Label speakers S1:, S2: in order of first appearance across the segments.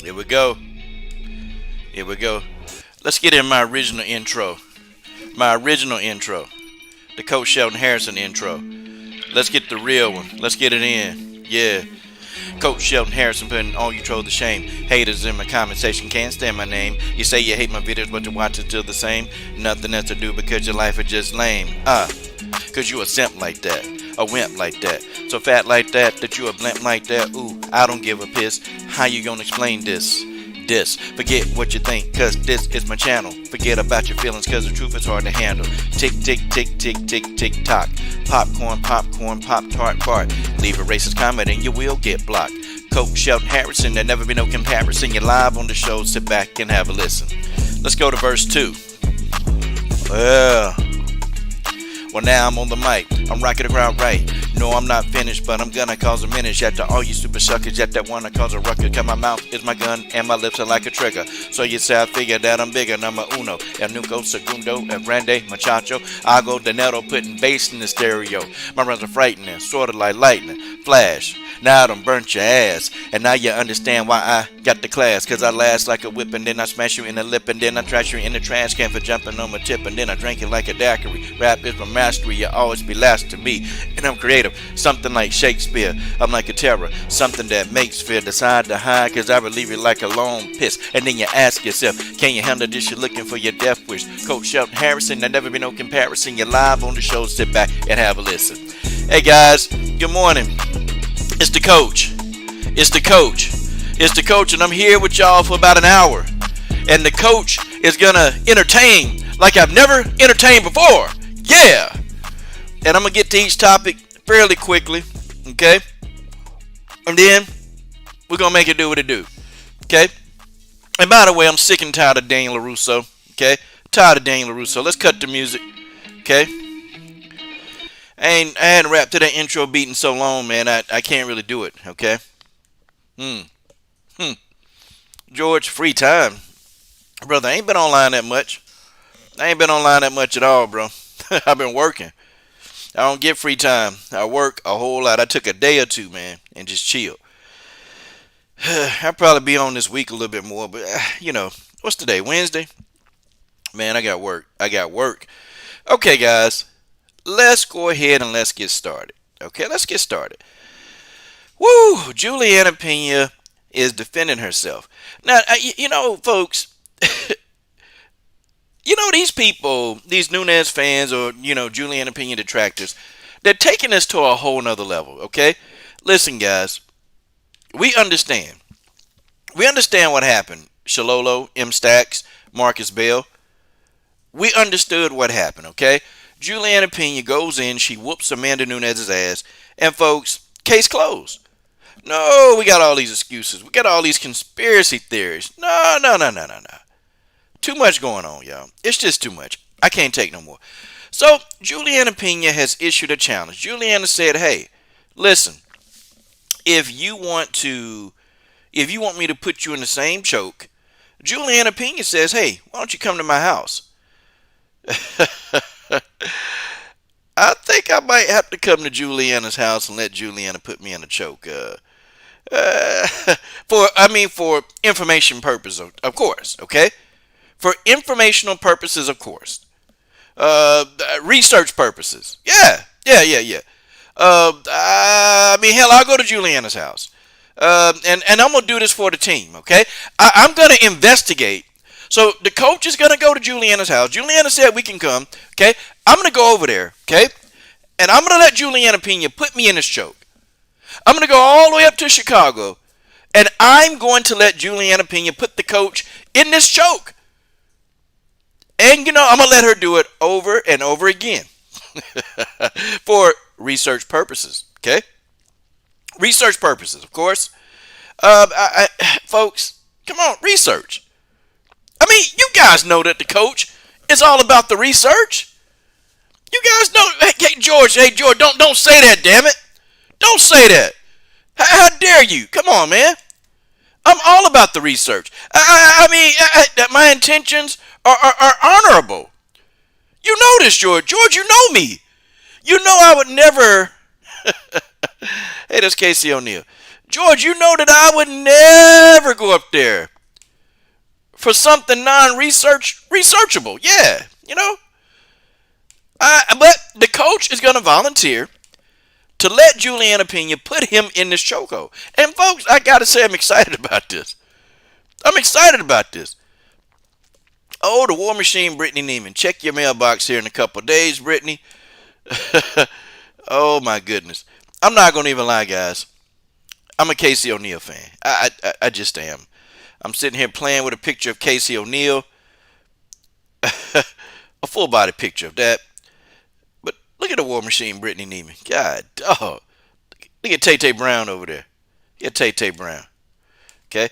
S1: Here we go. Here we go. Let's get in my original intro. My original intro. The Coach Shelton Harrison intro. Let's get the real one. Let's get it in. Yeah. Coach Shelton Harrison putting all you troll to shame. Haters in my comment section can't stand my name. You say you hate my videos, but you watch it still the same. Nothing else to do because your life is just lame. Cause you a simp like that. A wimp like that. So fat like that you a blimp like that. Ooh, I don't give a piss. How you gonna explain this? Forget what you think, cause this is my channel. Forget about your feelings, cause the truth is hard to handle. Tick, tick, tick, tick, tick, tick, tock. Popcorn, pop tart, fart. Leave a racist comment and you will get blocked. Coach Shelton Harrison, there never be no comparison. You're live on the show, sit back and have a listen. Let's go to verse 2. Well, now I'm on the mic. I'm rocking the crowd right. No, I'm not finished, but I'm gonna cause a menace. After all you super suckers, yet that wanna cause a ruckus. Cause my mouth is my gun and my lips are like a trigger. So you say I figure that I'm bigger. Number uno, el nunca, segundo, el grande, muchacho. I go dinero, putting bass in the stereo. My runs are frightening, sorta like lightning. Flash. Now I done burnt your ass. And now you understand why I got the class. Cause I last like a whip and then I smash you in the lip. And then I trash you in the trash can for jumping on my tip. And then I drink it like a daiquiri. Rap is my mastery, you always be last to me. And I'm creative, something like Shakespeare. I'm like a terror, something that makes fear. Decide to hide cause I relieve you like a long piss. And then you ask yourself, can you handle this? You're looking for your death wish. Coach Shelton Harrison, there never be no comparison. You're live on the show, sit back and have a listen. Hey guys, good morning. It's the coach. It's the coach. It's the coach, and I'm here with y'all for about an hour. And the coach is gonna entertain like I've never entertained before. Yeah. And I'm gonna get to each topic fairly quickly, okay? And then we're gonna make it do what it do, okay? And by the way, I'm sick and tired of Daniel LaRusso, okay? Tired of Daniel LaRusso. Let's cut the music, okay? I hadn't rapped to that intro beat in so long, man. I can't really do it, okay? George, free time. Brother, I ain't been online that much. I ain't been online that much at all, bro. I've been working. I don't get free time. I work a whole lot. I took a day or two, man, and just chill. I'll probably be on this week a little bit more, but, what's today? Wednesday? Man, I got work. Okay, guys. Let's go ahead and let's get started. Okay, let's get started. Woo! Julianna Pena is defending herself. Now, folks, these people, these Nunes fans or, Julianna Pena detractors, they're taking this to a whole nother level, okay? Listen, guys, we understand. We understand what happened. Shalolo, M. Stacks, Marcus Bell. We understood what happened, okay? Julianna Pena goes in, she whoops Amanda Nunes' ass, and folks, case closed. No, we got all these excuses. We got all these conspiracy theories. No. Too much going on, y'all. It's just too much. I can't take no more. So, Julianna Pena has issued a challenge. Julianna said, hey, listen, if you want me to put you in the same choke, Julianna Pena says, hey, why don't you come to my house? I think I might have to come to Julianna's house and let Julianna put me in a choke. For information purposes, of course, okay? For informational purposes, of course. Research purposes. Yeah. Hell, I'll go to Julianna's house. And I'm going to do this for the team, okay? I'm going to investigate. So the coach is going to go to Julianna's house. Julianna said we can come, okay? I'm going to go over there, okay? And I'm going to let Julianna Pena put me in this choke. I'm going to go all the way up to Chicago, and I'm going to let Julianna Pena put the coach in this choke. And, I'm going to let her do it over and over again for research purposes, okay? Research purposes, of course. Folks, come on, research. You guys know that the coach is all about the research. You guys know. Hey, George, don't say that, damn it. Don't say that. How dare you? Come on, man. I'm all about the research. My intentions are honorable. You know this, George. George, you know me. You know I would never Hey, that's Casey O'Neill. George, you know that I would never go up there for something researchable. Yeah, you know. But the coach is going to volunteer to let Julianna Pena put him in this chokehold. And folks, I got to say I'm excited about this. I'm excited about this. Oh, the War Machine, Brittany Neiman. Check your mailbox here in a couple of days, Brittany. Oh, my goodness. I'm not going to even lie, guys. I'm a Casey O'Neill fan. I just am. I'm sitting here playing with a picture of Casey O'Neill. A full body picture of that. But look at the War Machine, Brittany Neiman. God, dog. Look at Tay Brown over there. Yeah, Tay Brown. Okay?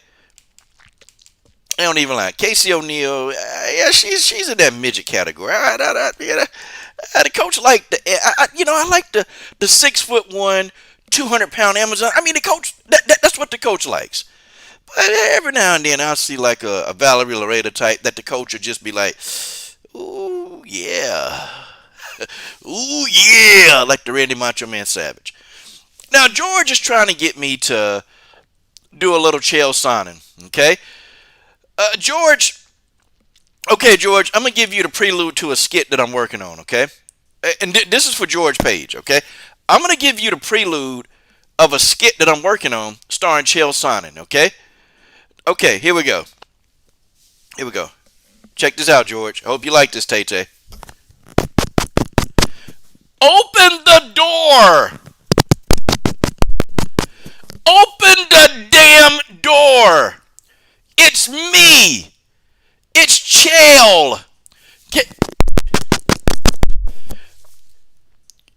S1: I don't even lie. Casey O'Neill, yeah, she's in that midget category. The coach liked I like the 6'1", 200-pound Amazon. I mean, the coach, that's what the coach likes. But every now and then I'll see like a Valerie Loretta type that the coach would just be like, ooh, yeah. Ooh, yeah, like the Randy Macho Man Savage. Now, George is trying to get me to do a little chael signing, okay? George, I'm going to give you the prelude to a skit that I'm working on, okay? And this is for George Page, okay? I'm going to give you the prelude of a skit that I'm working on starring chael signing, okay? Okay, here we go. Check this out, George. I hope you like this, Tay. Open the door! Open the damn door! It's me! It's Chael!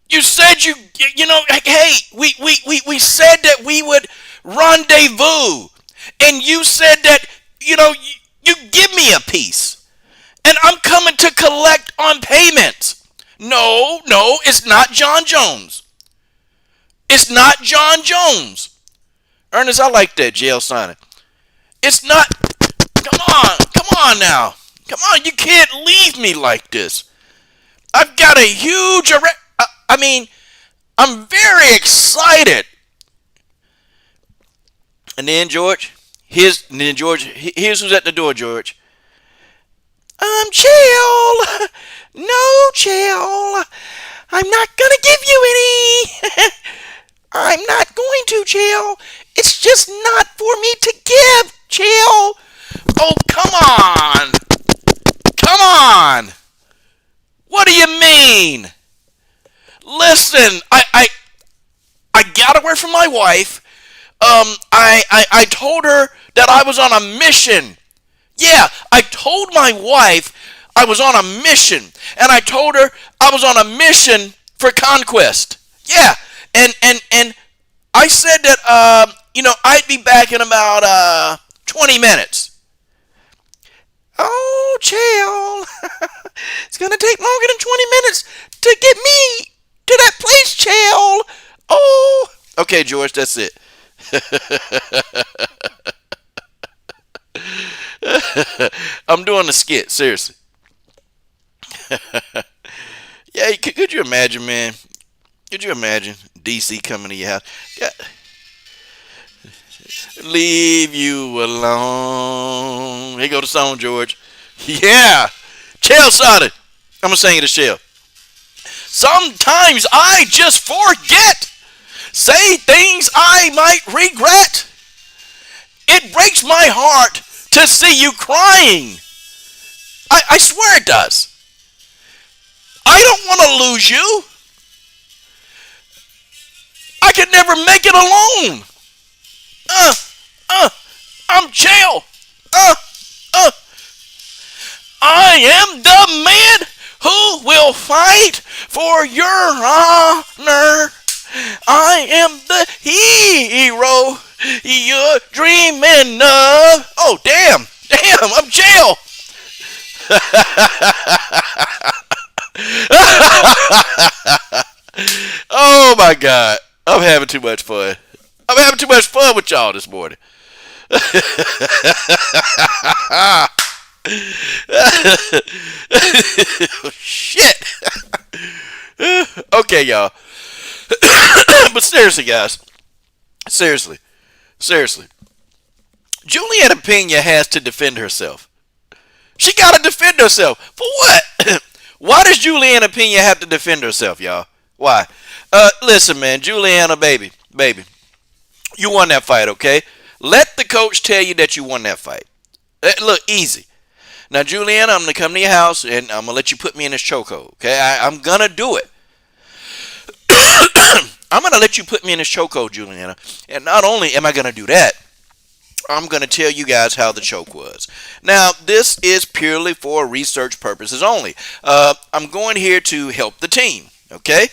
S1: You said hey, we said that we would rendezvous. And you said that, you give me a piece. And I'm coming to collect on payment. No, it's not John Jones. It's not John Jones. Ernest, I like that jail signing. It's not. Come on now. Come on, you can't leave me like this. I've got a huge I'm very excited. And then George, here's who's at the door, George. Chael. No, Chael. I'm not gonna give you any. I'm not going to, Chael. It's just not for me to give, Chael. Oh, come on. Come on. What do you mean? Listen, I got away from my wife. I told her that I was on a mission. Yeah, I told my wife I was on a mission. And I told her I was on a mission for conquest. Yeah, and I said that, I'd be back in about 20 minutes. Oh, Chael. It's going to take longer than 20 minutes to get me to that place, Chael. Oh. Okay, George, that's it. I'm doing the skit, seriously. Yeah, could you imagine, man? Could you imagine DC coming to your house? Yeah. Leave you alone. Here go the song, George. Yeah. Chael started. I'm going to sing it to Chael. Sometimes I just forget. Say things I might regret. It breaks my heart to see you crying. I swear it does. I don't want to lose you. I could never make it alone. I'm Chael. I am the man who will fight for your honor. I am the hero you're dreaming of. Oh, damn, I'm Chael. Oh, my God. I'm having too much fun. I'm having too much fun with y'all this morning. Shit. Okay, y'all. But seriously, guys, seriously, seriously, Julianna Pena has to defend herself. She got to defend herself. For what? Why does Julianna Pena have to defend herself, y'all? Why? Listen, man, Julianna, baby, you won that fight, okay? Let the coach tell you that you won that fight. Look, easy. Now, Julianna, I'm going to come to your house and I'm going to let you put me in this chokehold, okay? I'm going to do it. I'm going to let you put me in this chokehold, Julianna. And not only am I going to do that, I'm going to tell you guys how the choke was. Now, this is purely for research purposes only. I'm going here to help the team, okay?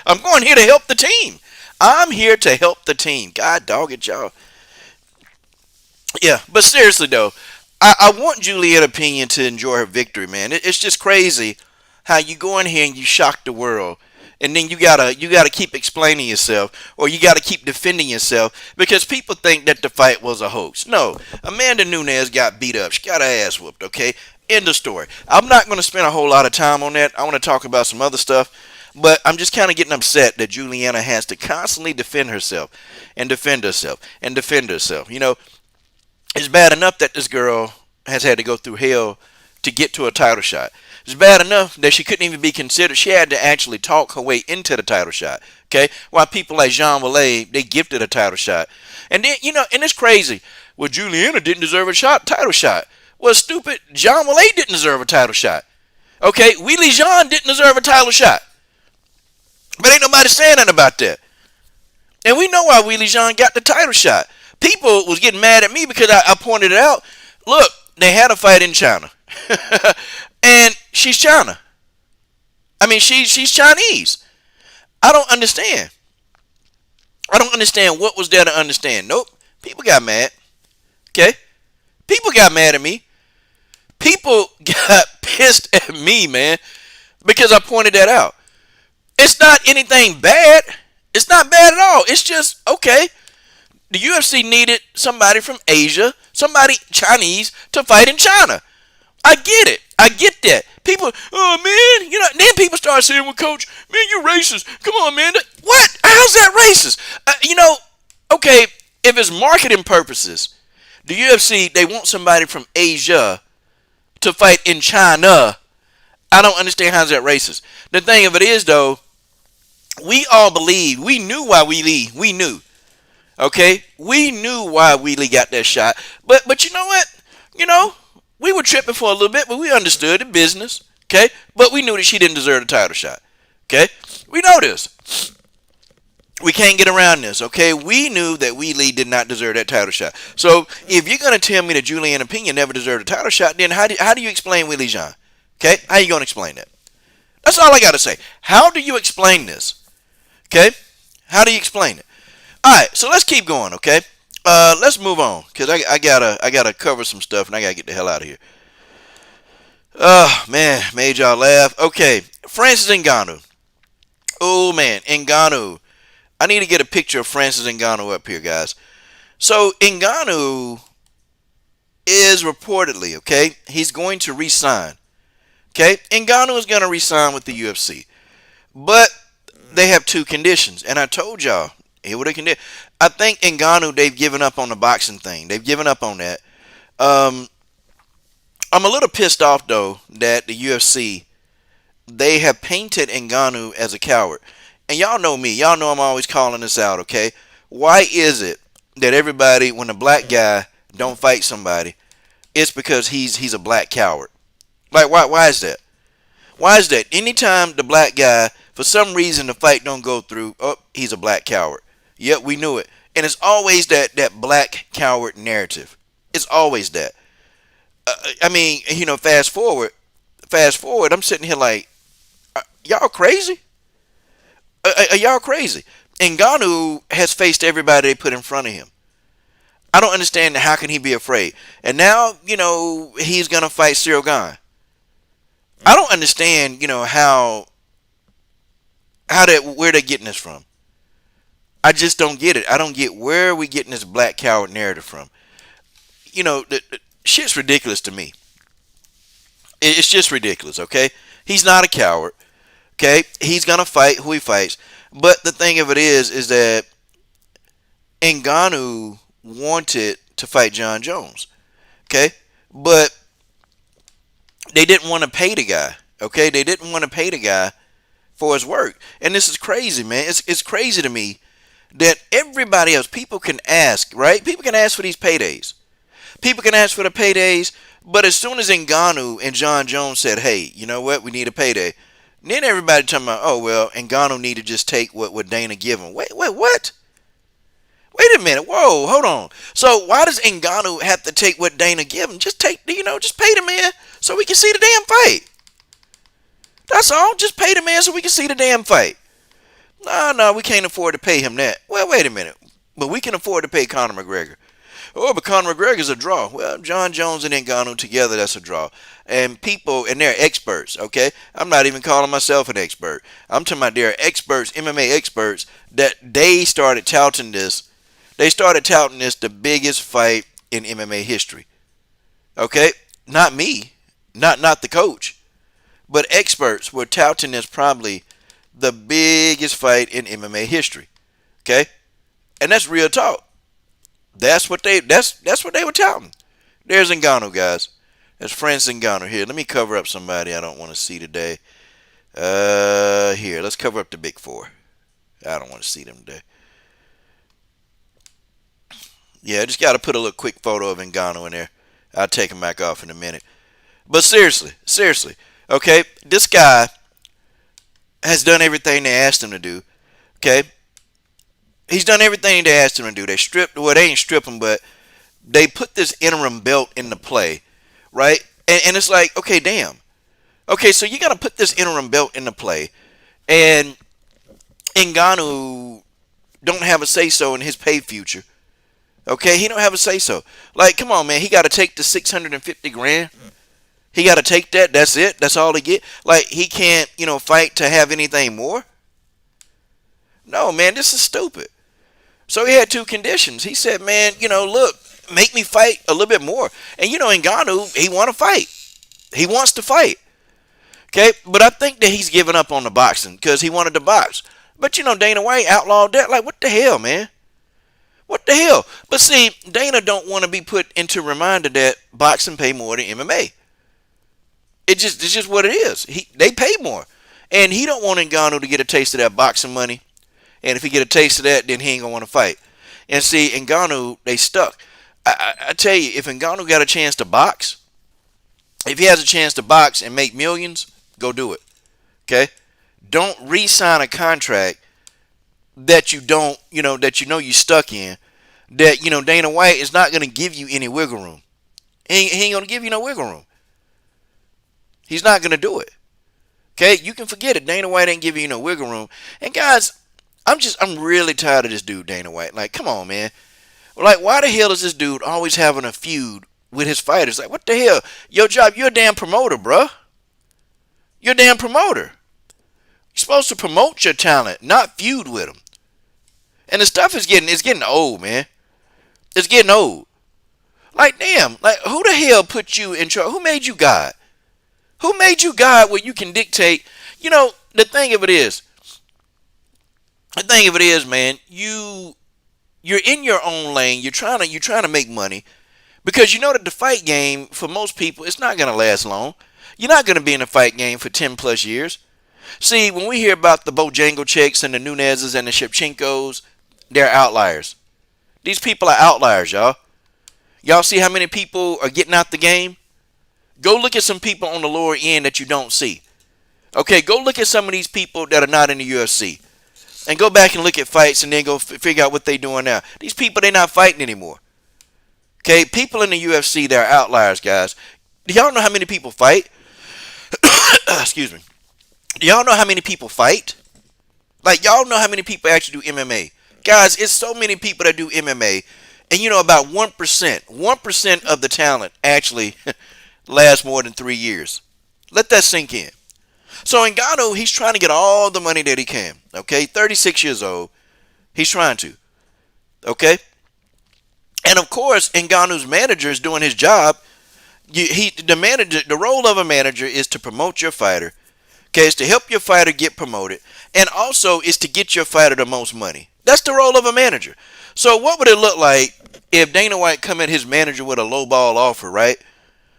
S1: I'm going here to help the team. I'm here to help the team. God dog it, y'all. Yeah, but seriously, though, I want Julianna Pena to enjoy her victory, man. It's just crazy how you go in here and you shock the world. And then you gotta keep explaining yourself, or you gotta keep defending yourself, because people think that the fight was a hoax. No, Amanda Nunes got beat up. She got her ass whooped. Okay, end of story. I'm not gonna spend a whole lot of time on that. I want to talk about some other stuff, but I'm just kind of getting upset that Julianna has to constantly defend herself and defend herself and defend herself. You know, it's bad enough that this girl has had to go through hell to get to a title shot. It's bad enough that she couldn't even be considered. She had to actually talk her way into the title shot. Okay, while people like Jean Wallay, they gifted a title shot, and then and it's crazy. Well, Julianna didn't deserve a title shot. Well, stupid, Jean Wallay didn't deserve a title shot. Okay, Wheelie Jean didn't deserve a title shot, but ain't nobody saying nothing about that. And we know why Wheelie Jean got the title shot. People was getting mad at me because I pointed it out. Look, they had a fight in China. And she's China. I mean, she's Chinese. I don't understand. I don't understand what was there to understand. Nope. People got mad. Okay? People got mad at me. People got pissed at me, man, because I pointed that out. It's not anything bad. It's not bad at all. It's just, okay, the UFC needed somebody from Asia, somebody Chinese, to fight in China. I get it. I get that. People, oh man, then people start saying, well, coach, man, you're racist. Come on, man. What? How's that racist? Okay, if it's marketing purposes, the UFC, they want somebody from Asia to fight in China. I don't understand how's that racist. The thing of it is, though, we all believe, we knew why we knew. Okay? We knew why Wheelie got that shot. But you know what? We were tripping for a little bit, but we understood the business. Okay? But we knew that she didn't deserve the title shot. Okay? We know this. We can't get around this. Okay? We knew that Wheelie did not deserve that title shot. So if you're going to tell me that Julianna Pena never deserved a title shot, then how do you explain Wheelie Jean? Okay? How you going to explain that? That's all I got to say. How do you explain this? Okay? How do you explain it? All right, so let's keep going, okay? Let's move on, because I gotta cover some stuff, and I gotta get the hell out of here. Oh, man, made y'all laugh. Okay, Francis Ngannou. Oh, man, Ngannou. I need to get a picture of Francis Ngannou up here, guys. So, Ngannou is reportedly, okay, he's going to re-sign. Okay, Ngannou is going to re-sign with the UFC. But they have two conditions, and I told y'all, here what they can do. I think Ngannou, they've given up on the boxing thing. They've given up on that. I'm a little pissed off, though, that the UFC, they have painted Ngannou as a coward. And y'all know me. Y'all know I'm always calling this out, okay? Why is it that everybody, when a black guy don't fight somebody, it's because he's a black coward? Like, why is that? Why is that? Anytime the black guy, for some reason, the fight don't go through, oh, he's a black coward. Yep, we knew it. And it's always that black coward narrative. It's always that. I mean, fast forward, I'm sitting here like, y'all crazy? Are y'all crazy? Ngannou has faced everybody they put in front of him. I don't understand how can he be afraid. And now, he's going to fight Cyril Gane. I don't understand, how where they're getting this from. I just don't get it. I don't get where we getting this black coward narrative from. The shit's ridiculous to me. It's just ridiculous, okay? He's not a coward. Okay, he's gonna fight who he fights. But the thing of it is that Ngannou wanted to fight John Jones. Okay, but they didn't want to pay the guy. Okay, they didn't want to pay the guy for his work. And this is crazy, man. It's crazy to me that everybody else, people can ask, right? People can ask for these paydays. People can ask for the paydays, but as soon as Ngannou and John Jones said, hey, you know what, we need a payday, then everybody talking about, oh, well, Ngannou need to just take what Dana give him. Wait, what? Wait a minute. Whoa, hold on. So why does Ngannou have to take what Dana give him? Just just pay the man so we can see the damn fight. That's all. Just pay the man so we can see the damn fight. No, we can't afford to pay him that. Well, wait a minute. But we can afford to pay Conor McGregor. Oh, but Conor McGregor's a draw. Well, John Jones and Ngannou together, that's a draw. And people, and they're experts, okay? I'm not even calling myself an expert. I'm talking about they're experts, MMA experts, that they started touting this. They started touting this the biggest fight in MMA history. Okay? Not me. Not the coach. But experts were touting this probably the biggest fight in MMA history. Okay? And that's real talk. That's what they were touting. There's Ngannou, guys. There's Francis Ngannou here. Let me cover up somebody I don't want to see today. Here, let's cover up the big four. I don't want to see them today. Yeah, I just got to put a little quick photo of Ngannou in there. I'll take him back off in a minute. But seriously, okay, this guy has done everything they asked him to do. Okay, he's done everything they asked him to do. They ain't strip him, but they put this interim belt into play, right? And it's like, okay, damn. Okay, so you got to put this interim belt into play, and Ngannou don't have a say-so in his pay future. Okay, he don't have a say-so. Like, come on, man, he got to take the 650 grand. He got to take that. That's it. That's all he get. Like, he can't, fight to have anything more. No, man, this is stupid. So he had two conditions. He said, man, look, make me fight a little bit more. And, Ngannou, he want to fight. He wants to fight. Okay, but I think that he's giving up on the boxing because he wanted to box. But, Dana White outlawed that. Like, what the hell, man? What the hell? But see, Dana don't want to be put into reminder that boxing pay more than MMA. It's just what it is. They pay more. And he don't want Ngannou to get a taste of that boxing money. And if he get a taste of that, then he ain't going to want to fight. And see, Ngannou, they stuck. I tell you, if Ngannou got a chance to box, if he has a chance to box and make millions, go do it. Okay? Don't re-sign a contract that you don't, that you stuck in, that, Dana White is not going to give you any wiggle room. He ain't going to give you no wiggle room. He's not going to do it. Okay? You can forget it. Dana White ain't giving you no wiggle room. And guys, I'm really tired of this dude, Dana White. Like, come on, man. Like, why the hell is this dude always having a feud with his fighters? Like, what the hell? Your job, you're a damn promoter, bruh. You're a damn promoter. You're supposed to promote your talent, not feud with them. And the stuff is getting old, man. It's getting old. Like, damn, like, who the hell put you in charge? Who made you God? Who made you God where you can dictate? The thing of it is, man, you're in your own lane. You're trying to make money because you know that the fight game for most people it's not gonna last long. You're not gonna be in the fight game for 10 plus years. See, when we hear about the Bojanglechiks and the Nunezes and the Shevchenkos, they're outliers. These people are outliers, y'all. Y'all see how many people are getting out the game? Go look at some people on the lower end that you don't see. Okay, go look at some of these people that are not in the UFC. And go back and look at fights and then go figure out what they're doing now. These people, they're not fighting anymore. Okay, people in the UFC, they're outliers, guys. Do y'all know how many people fight? Excuse me. Do y'all know how many people fight? Like, y'all know how many people actually do MMA? Guys, it's so many people that do MMA. And about 1% of the talent actually lasts more than 3 years. Let that sink in. So Ngannou, he's trying to get all the money that he can. Okay, 36 years old. He's trying to. Okay? And of course, Ngannou's manager is doing his job. The role of a manager is to promote your fighter, Okay, it's to help your fighter get promoted, and also it's to get your fighter the most money. That's the role of a manager. So what would it look like if Dana White come at his manager with a low ball offer, right?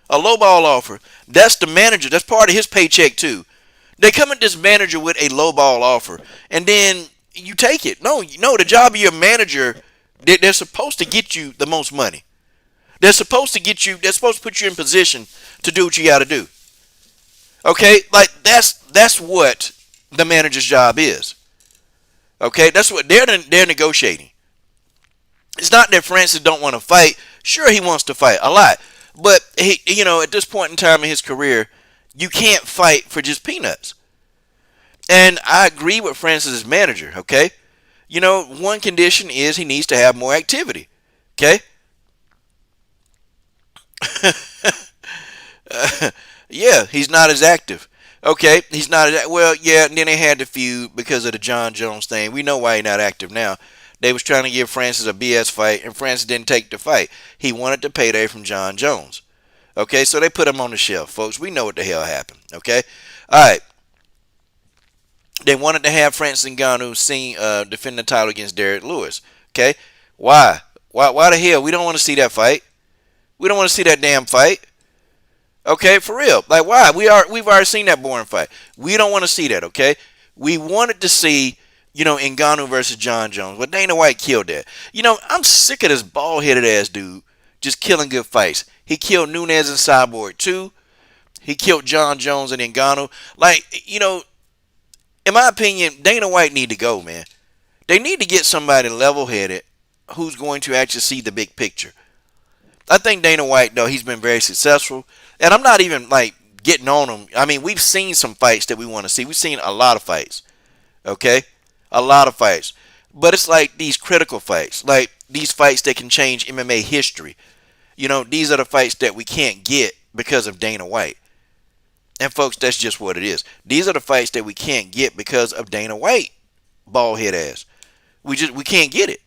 S1: A low ball offer. That's the manager. That's part of his paycheck too. They come at this manager with a low ball offer, and then you take it. No, the job of your manager, they're supposed to get you the most money. They're supposed to get you. They're supposed to put you in position to do what you got to do. Okay, like that's what the manager's job is. Okay, that's what they're negotiating. It's not that Francis don't want to fight. Sure, he wants to fight a lot, but at this point in time in his career, you can't fight for just peanuts. And I agree with Francis's manager. Okay, one condition is he needs to have more activity. Okay. Yeah, he's not as active. Okay, he's not as well. Yeah, and then they had the feud because of the John Jones thing. We know why he's not active now. They was trying to give Francis a BS fight, and Francis didn't take the fight. He wanted the payday from John Jones. Okay, so they put him on the shelf, folks. We know what the hell happened. Okay, all right. They wanted to have Francis Ngannou defend the title against Derek Lewis. Okay, why? Why the hell? We don't want to see that fight. We don't want to see that damn fight. Okay, for real. Like, why? We've already seen that boring fight. We don't want to see that, okay? We wanted to see, Ngannou versus John Jones, but Dana White killed that. I'm sick of this bald-headed ass dude just killing good fights. He killed Nunes and Cyborg too. He killed John Jones and Ngannou. Like, in my opinion, Dana White need to go, man. They need to get somebody level-headed who's going to actually see the big picture. I think Dana White, though, he's been very successful. And I'm not even, like, getting on him. I mean, we've seen some fights that we want to see. We've seen a lot of fights. Okay? A lot of fights. But it's like these critical fights. Like, these fights that can change MMA history. These are the fights that we can't get because of Dana White. And, folks, that's just what it is. These are the fights that we can't get because of Dana White. Bald-head ass. We can't get it.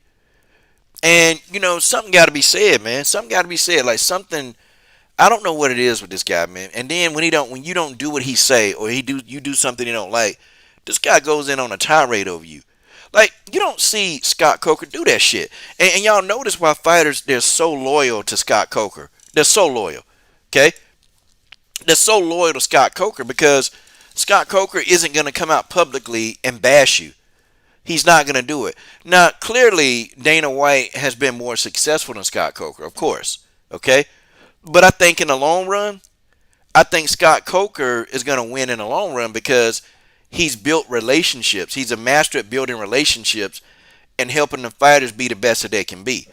S1: And, something got to be said, man. Something got to be said. Like, something... I don't know what it is with this guy, man. And then when you don't do what he say, or you do something you don't like, this guy goes in on a tirade over you. Like, you don't see Scott Coker do that shit. And y'all notice why fighters, they're so loyal to Scott Coker. They're so loyal. Okay? They're so loyal to Scott Coker because Scott Coker isn't going to come out publicly and bash you. He's not going to do it. Now, clearly, Dana White has been more successful than Scott Coker, of course. Okay? But I think in the long run, I think Scott Coker is going to win in the long run because he's built relationships. He's a master at building relationships and helping the fighters be the best that they can be.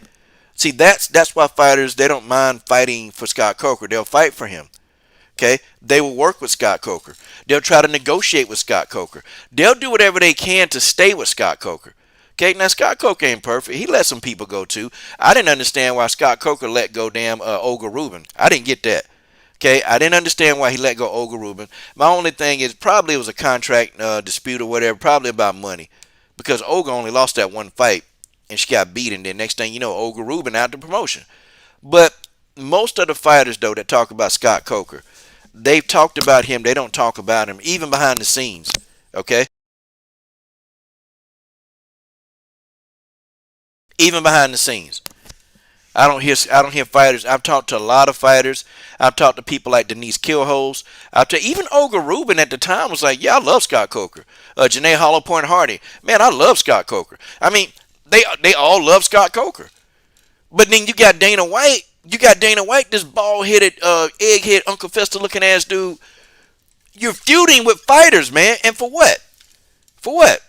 S1: See, that's why fighters, they don't mind fighting for Scott Coker. They'll fight for him. Okay? They will work with Scott Coker. They'll try to negotiate with Scott Coker. They'll do whatever they can to stay with Scott Coker. Okay, now Scott Coker ain't perfect. He let some people go too. I didn't understand why Scott Coker let go damn Olga Rubin. I didn't get that. Okay, I didn't understand why he let go Olga Rubin. My only thing is probably it was a contract dispute or whatever, probably about money. Because Olga only lost that one fight and she got beaten. Then next thing you know, Olga Rubin out the promotion. But most of the fighters, though, that talk about Scott Coker, they've talked about him. They don't talk about him, even behind the scenes. Okay? Even behind the scenes. I don't hear fighters. I've talked to a lot of fighters. I've talked to people like Denise Kilholz. Even Olga Rubin at the time was like, yeah, I love Scott Coker. Janae Hollowpoint Hardy. Man, I love Scott Coker. I mean, they all love Scott Coker. But then you got Dana White. This bald-headed, egghead, Uncle Fester looking ass dude. You're feuding with fighters, man. And for what? For what?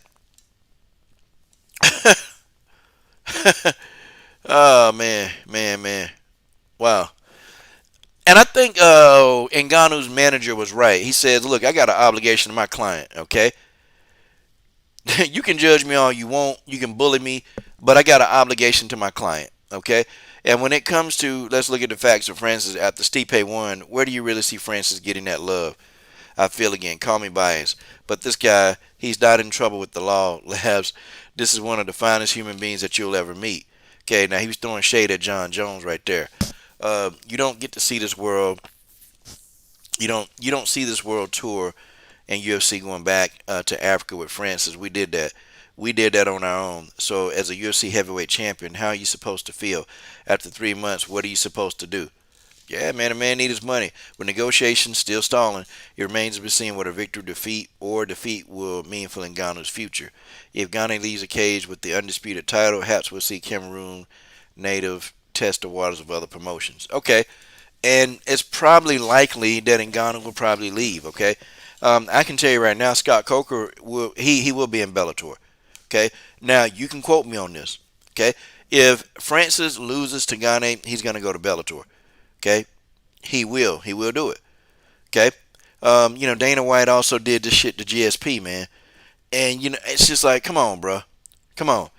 S1: Oh, man. Wow. And I think Ngannou's manager was right. He says, look, I got an obligation to my client, okay? You can judge me all you want. You can bully me. But I got an obligation to my client, okay? And when it comes to, let's look at the facts of Francis after Stipe won, where do you really see Francis getting that love? I feel again, call me biased. But this guy, he's not in trouble with the law, Labs. This is one of the finest human beings that you'll ever meet. Okay, now he was throwing shade at John Jones right there. You don't get to see this world. You don't see this world tour and UFC going back to Africa with Francis. We did that. We did that on our own. So as a UFC heavyweight champion, how are you supposed to feel after 3 months? What are you supposed to do? Yeah, man, a man needs his money. With negotiations still stalling, it remains to be seen what a victory, defeat will mean for Ngannou's future. If Ngannou leaves the cage with the undisputed title, perhaps we'll see Cameroon native test the waters of other promotions. Okay, and it's probably likely that Ngannou will probably leave. Okay, I can tell you right now, Scott Coker he will be in Bellator. Okay, now you can quote me on this. Okay, if Francis loses to Ngannou, he's going to go to Bellator. Okay, he will. He will do it. Okay. Dana White also did this shit to GSP, man. And, it's just like, come on, bro. Come on.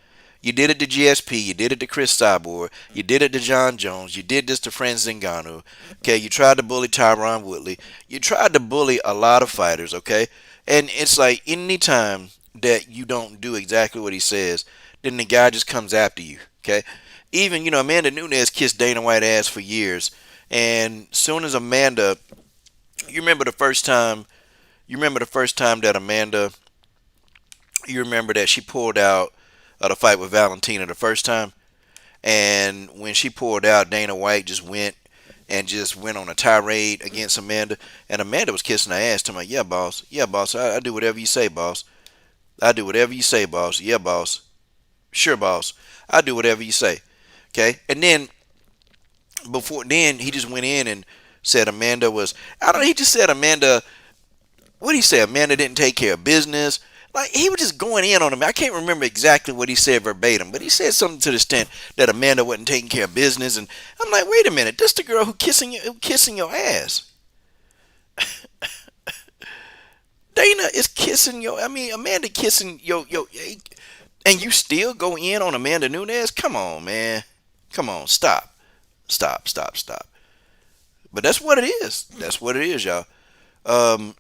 S1: You did it to GSP. You did it to Chris Cyborg. You did it to John Jones. You did this to Francis Ngannou. Okay. You tried to bully Tyron Woodley. You tried to bully a lot of fighters, okay? And it's like anytime that you don't do exactly what he says, then the guy just comes after you, okay? Even, Amanda Nunes kissed Dana White ass for years. And soon as Amanda, you remember the first time, that Amanda, you remember that she pulled out of the fight with Valentina the first time, and when she pulled out, Dana White just went on a tirade against Amanda, and Amanda was kissing her ass, telling her, yeah, boss, I do whatever you say, boss. I do whatever you say, boss. Yeah, boss. Sure, boss. I do whatever you say. Okay, and then before then he just went in and said Amanda was I don't know, he just said Amanda what did he say? Amanda didn't take care of business. Like he was just going in on him. I can't remember exactly what he said verbatim, but he said something to the extent that Amanda wasn't taking care of business, and I'm like, wait a minute, this the girl who kissing your ass. Dana is kissing Amanda kissing yo, and you still go in on Amanda Nunes? Come on, man. Come on, stop. Stop, stop, stop. But that's what it is. That's what it is, y'all. Um,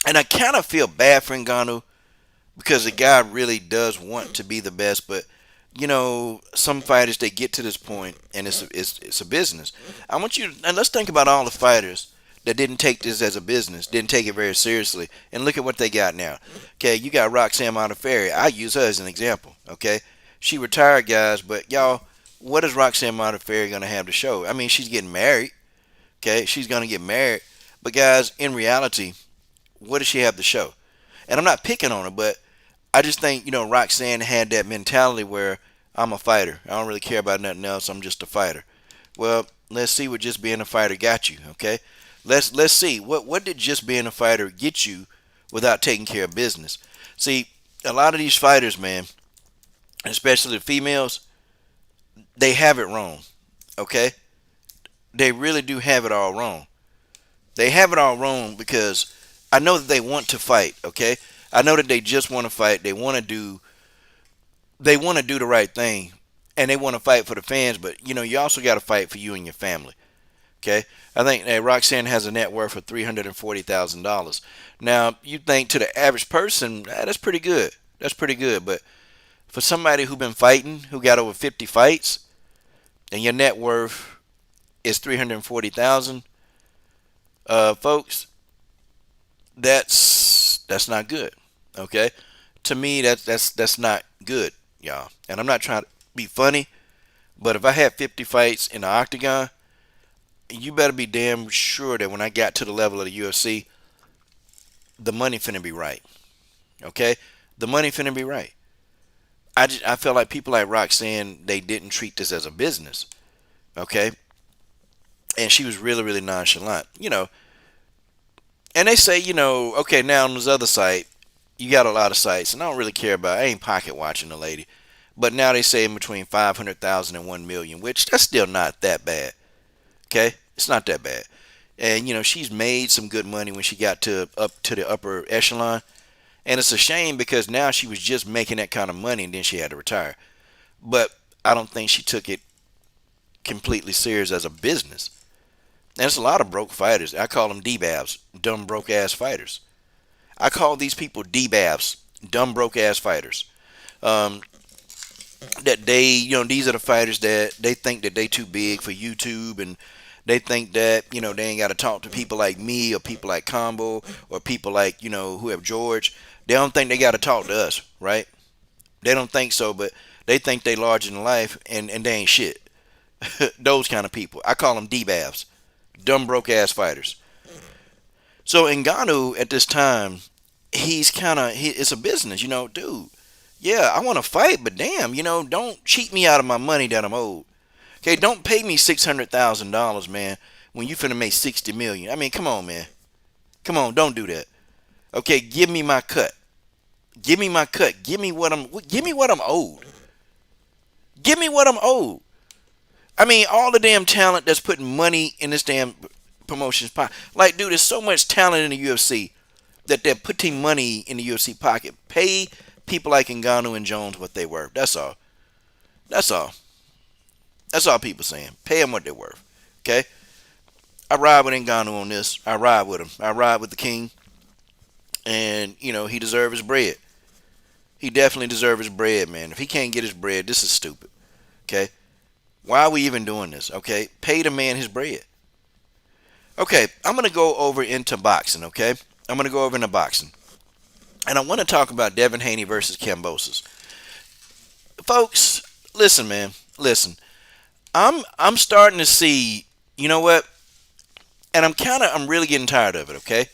S1: and I kind of feel bad for Ngannou because the guy really does want to be the best. But some fighters they get to this point and it's a business. I want you and let's think about all the fighters that didn't take this as a business, didn't take it very seriously, and look at what they got now. Okay, you got Roxanne Modafferi. I use her as an example. Okay, she retired, guys, but y'all, what is Roxanne Modafferi gonna have to show? I mean, she's getting married. Okay, she's gonna get married, but guys, in reality, what does she have to show? And I'm not picking on her, but I just think Roxanne had that mentality where I'm a fighter. I don't really care about nothing else. I'm just a fighter. Well, let's see what just being a fighter got you. Okay, let's see what did just being a fighter get you without taking care of business. See, a lot of these fighters, man, especially the females, they have it wrong. Okay, they really do have it all wrong. They have it all wrong because I know that they want to fight. Okay, I know that they just want to fight. They want to do the right thing, and they want to fight for the fans. But you also got to fight for you and your family. Okay, I think that Roxanne has a net worth of $340,000. Now you think to the average person, that's pretty good. That's pretty good. But for somebody who been fighting, who got over 50 fights, and your net worth is 340,000, folks, that's not good. Okay, to me that's not good, y'all. And I'm not trying to be funny, but if I had 50 fights in the octagon, you better be damn sure that when I got to the level of the UFC, the money finna be right. Okay, the money finna be right. I feel like people like Roxanne, they didn't treat this as a business. Okay, and she was really really nonchalant. And they say, okay, now on this other site, you got a lot of sites, and I don't really care about. I ain't pocket watching the lady, but now they say in between 500,000 and 1 million, which that's still not that bad. Okay, it's not that bad, and she's made some good money when she got to up to the upper echelon, and it's a shame because now she was just making that kind of money, and then she had to retire. But I don't think she took it completely serious as a business. And there's a lot of broke fighters. I call them D-Babs, dumb broke ass fighters. I call these people D-Babs, dumb broke ass fighters. Um, that these are the fighters that they think that they too big for YouTube, and They think that, they ain't got to talk to people like me or people like Combo or people like, who have George. They don't think they got to talk to us, right? They don't think so, but they think they larger than life, and they ain't shit. Those kind of people. I call them D-Babs. Dumb, broke-ass fighters. So Ngannou, at this time, it's a business, dude. Yeah, I want to fight, but damn, don't cheat me out of my money that I'm owed. Okay, don't pay me $600,000, man, when you finna make 60 million. I mean, come on, man. Come on, don't do that. Okay, give me my cut. Give me my cut. Give me what I'm owed. Give me what I'm owed. I mean, all the damn talent that's putting money in this damn promotion's pocket. Like, dude, there's so much talent in the UFC that they're putting money in the UFC pocket. Pay people like Ngannou and Jones what they worth. That's all. That's all. That's all people saying. Pay them what they're worth. Okay? I ride with Ngannou on this. I ride with him. I ride with the king. And, he deserves his bread. He definitely deserves his bread, man. If he can't get his bread, this is stupid. Okay? Why are we even doing this? Okay? Pay the man his bread. Okay, I'm going to go over into boxing, okay? I'm going to go over into boxing. And I want to talk about Devin Haney versus Kambossos. Folks, listen, man. Listen. I'm starting to see, you know what? And I'm really getting tired of it, okay?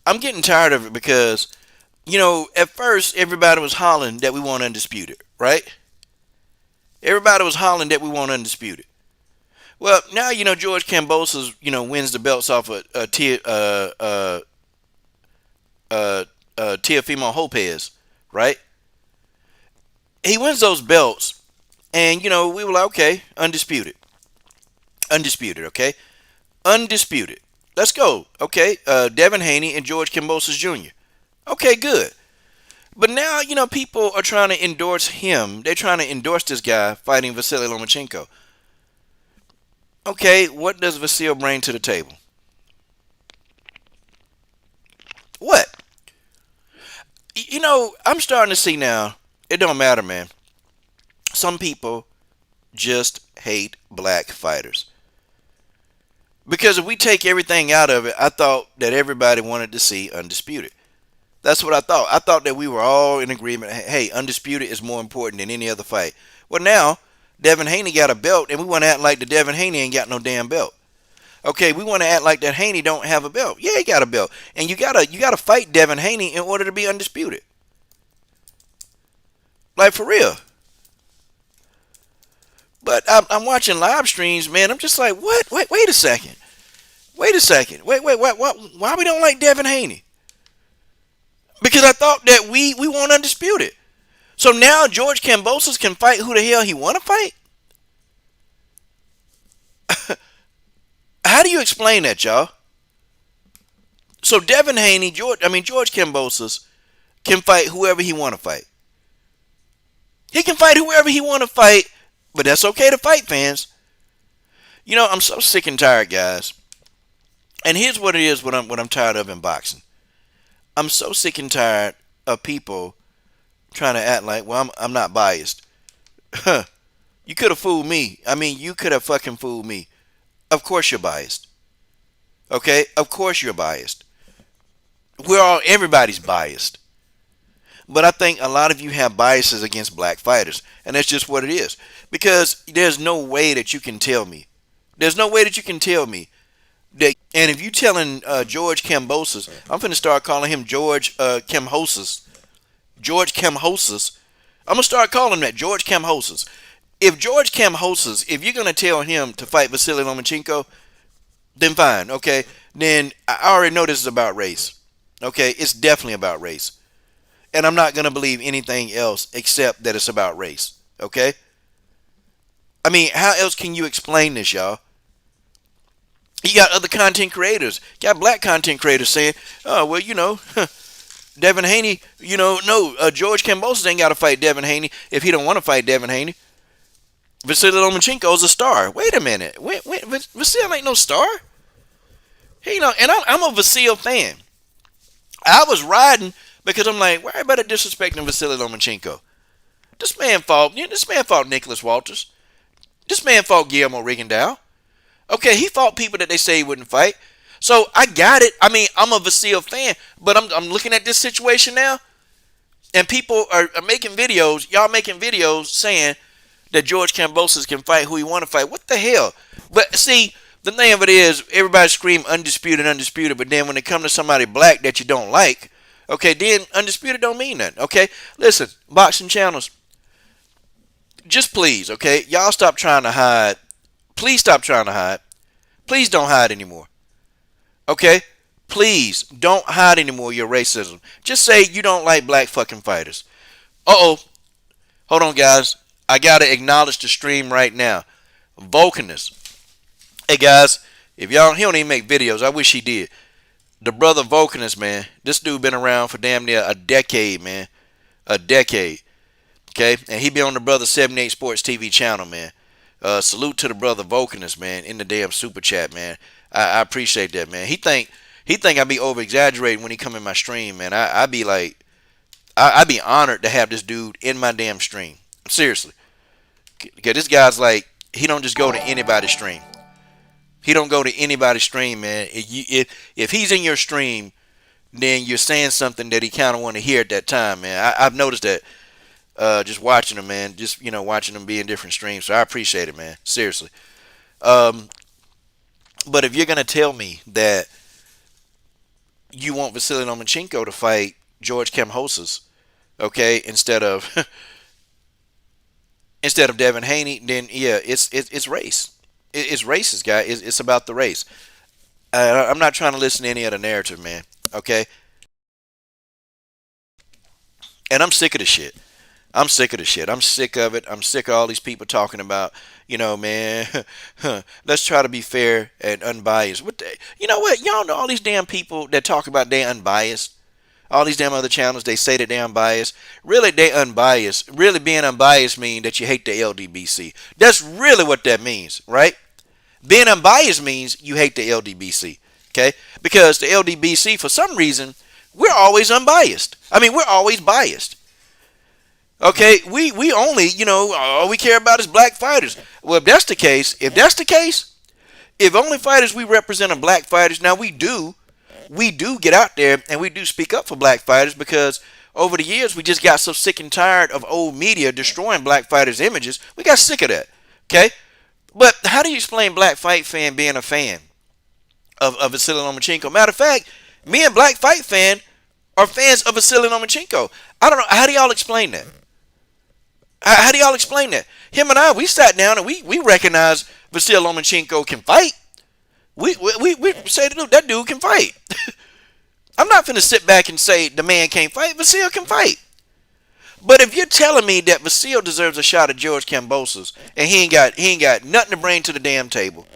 S1: I'm getting tired of it because, at first everybody was hollering that we want undisputed, right? Everybody was hollering that we want undisputed. Well, now, George Kambossos, wins the belts off of Teofimo Lopez, right? He wins those belts, and, we were like, okay, undisputed. Undisputed, okay? Undisputed. Let's go, okay? Devin Haney and George Kambossos Jr. Okay, good. But now, people are trying to endorse him. They're trying to endorse this guy fighting Vasily Lomachenko. Okay, what does Vasil bring to the table? What? I'm starting to see now, it don't matter, man. Some people just hate black fighters. Because if we take everything out of it, I thought that everybody wanted to see undisputed. That's what I thought. I thought that we were all in agreement. Hey, undisputed is more important than any other fight. Well, now, Devin Haney got a belt, and we want to act like the Devin Haney ain't got no damn belt. Okay, we want to act like that Haney don't have a belt. Yeah, he got a belt, and you gotta fight Devin Haney in order to be undisputed. Like, for real. But I'm watching live streams, man. I'm just like, what? Wait a second. Wait a second. Why we don't like Devin Haney? Because I thought that we want undisputed. So now George Kambossos can fight who the hell he want to fight? How do you explain that, y'all? So Devin Haney, George Kambossos can fight whoever he want to fight. He can fight whoever he want to fight, but that's okay to fight, fans. I'm so sick and tired, guys. And here's what it is, what I'm tired of in boxing. I'm so sick and tired of people trying to act like, well, I'm not biased. Huh. You could have fooled me. I mean, you could have fucking fooled me. Of course you're biased. Okay? Of course you're biased. Everybody's biased. But I think a lot of you have biases against black fighters. And that's just what it is. Because there's no way that you can tell me. There's no way that you can tell me that. And if you telling George Kambossos, I'm finna start calling him George Kambossos. George Kambossos. I'm gonna start calling him that, George Kambossos. If George Kambossos, if you're gonna tell him to fight Vasily Lomachenko, then fine, okay? Then I already know this is about race. Okay, it's definitely about race. And I'm not gonna believe anything else except that it's about race. Okay? I mean, how else can you explain this, y'all? You got other content creators. You got black content creators saying, oh, well, Devin Haney, George Kambossos ain't got to fight Devin Haney if he don't want to fight Devin Haney. Vasily Lomachenko's a star. Wait a minute. Vasily ain't no star. And I'm a Vasily fan. I was riding because I'm like, why everybody disrespecting Vasily Lomachenko? This man fought Nicholas Walters. This man fought Guillermo Rigondeaux. Okay, he fought people that they say he wouldn't fight. So I got it. I mean, I'm a Vasil fan, but I'm looking at this situation now, and people are making videos. Y'all making videos saying that George Kambossos can fight who he want to fight. What the hell? But see, the thing of it is, everybody scream undisputed, undisputed. But then when it come to somebody black that you don't like, okay, then undisputed don't mean nothing. Okay, listen, boxing channels, just please, okay, y'all stop trying to hide. Please stop trying to hide. Please don't hide anymore. Okay, please don't hide anymore your racism. Just say you don't like black fucking fighters. Uh oh, hold on, guys. I gotta acknowledge the stream right now. Vulcanist. Hey guys, if y'all, he don't even make videos. I wish he did. The brother Vulcanist, man. This dude been around for damn near a decade, man. A decade. Okay, and he be on the brother 78 Sports TV channel, man. Salute to the brother Vulcanist, man, in the damn super chat, man. I appreciate that, man. He think I be over exaggerating when he come in my stream, man. I be like, I be honored to have this dude in my damn stream. Seriously. Okay, this guy's like, he don't just go to anybody's stream. He don't go to anybody's stream, man. If he's in your stream, then you're saying something that he kind of want to hear at that time, man. I've noticed that just watching him, man. Just, watching him be in different streams. So I appreciate it, man. Seriously. But if you're going to tell me that you want Vasily Lomachenko to fight George Kambossos, okay, instead of Devin Haney, then yeah, it's race. It's racist, guy. It's about the race. I'm not trying to listen to any other narrative, man. Okay, and I'm sick of the shit. I'm sick of the shit. I'm sick of it. I'm sick of all these people talking about, man, let's try to be fair and unbiased. You know what? Y'all know all these damn people that talk about they unbiased. All these damn other channels, they say that they're unbiased. Really, they unbiased. Really, being unbiased means that you hate the LDBC. That's really what that means, right? Being unbiased means you hate the LDBC, okay? Because the LDBC, for some reason, we're always unbiased. I mean, we're always biased. Okay, we only, all we care about is black fighters. Well, if that's the case, if only fighters we represent are black fighters, now we do get out there and we do speak up for black fighters, because over the years we just got so sick and tired of old media destroying black fighters' images. We got sick of that, okay? But how do you explain black fight fan being a fan of Vasily Lomachenko? Matter of fact, me and black fight fan are fans of Vasily Lomachenko. I don't know. How do y'all explain that? How do y'all explain that? Him and I, we sat down and we recognize Vasily Lomachenko can fight. We say that dude can fight. I'm not finna sit back and say the man can't fight. Vasily can fight. But if you're telling me that Vasily deserves a shot at George Kambossos and he ain't got nothing to bring to the damn table,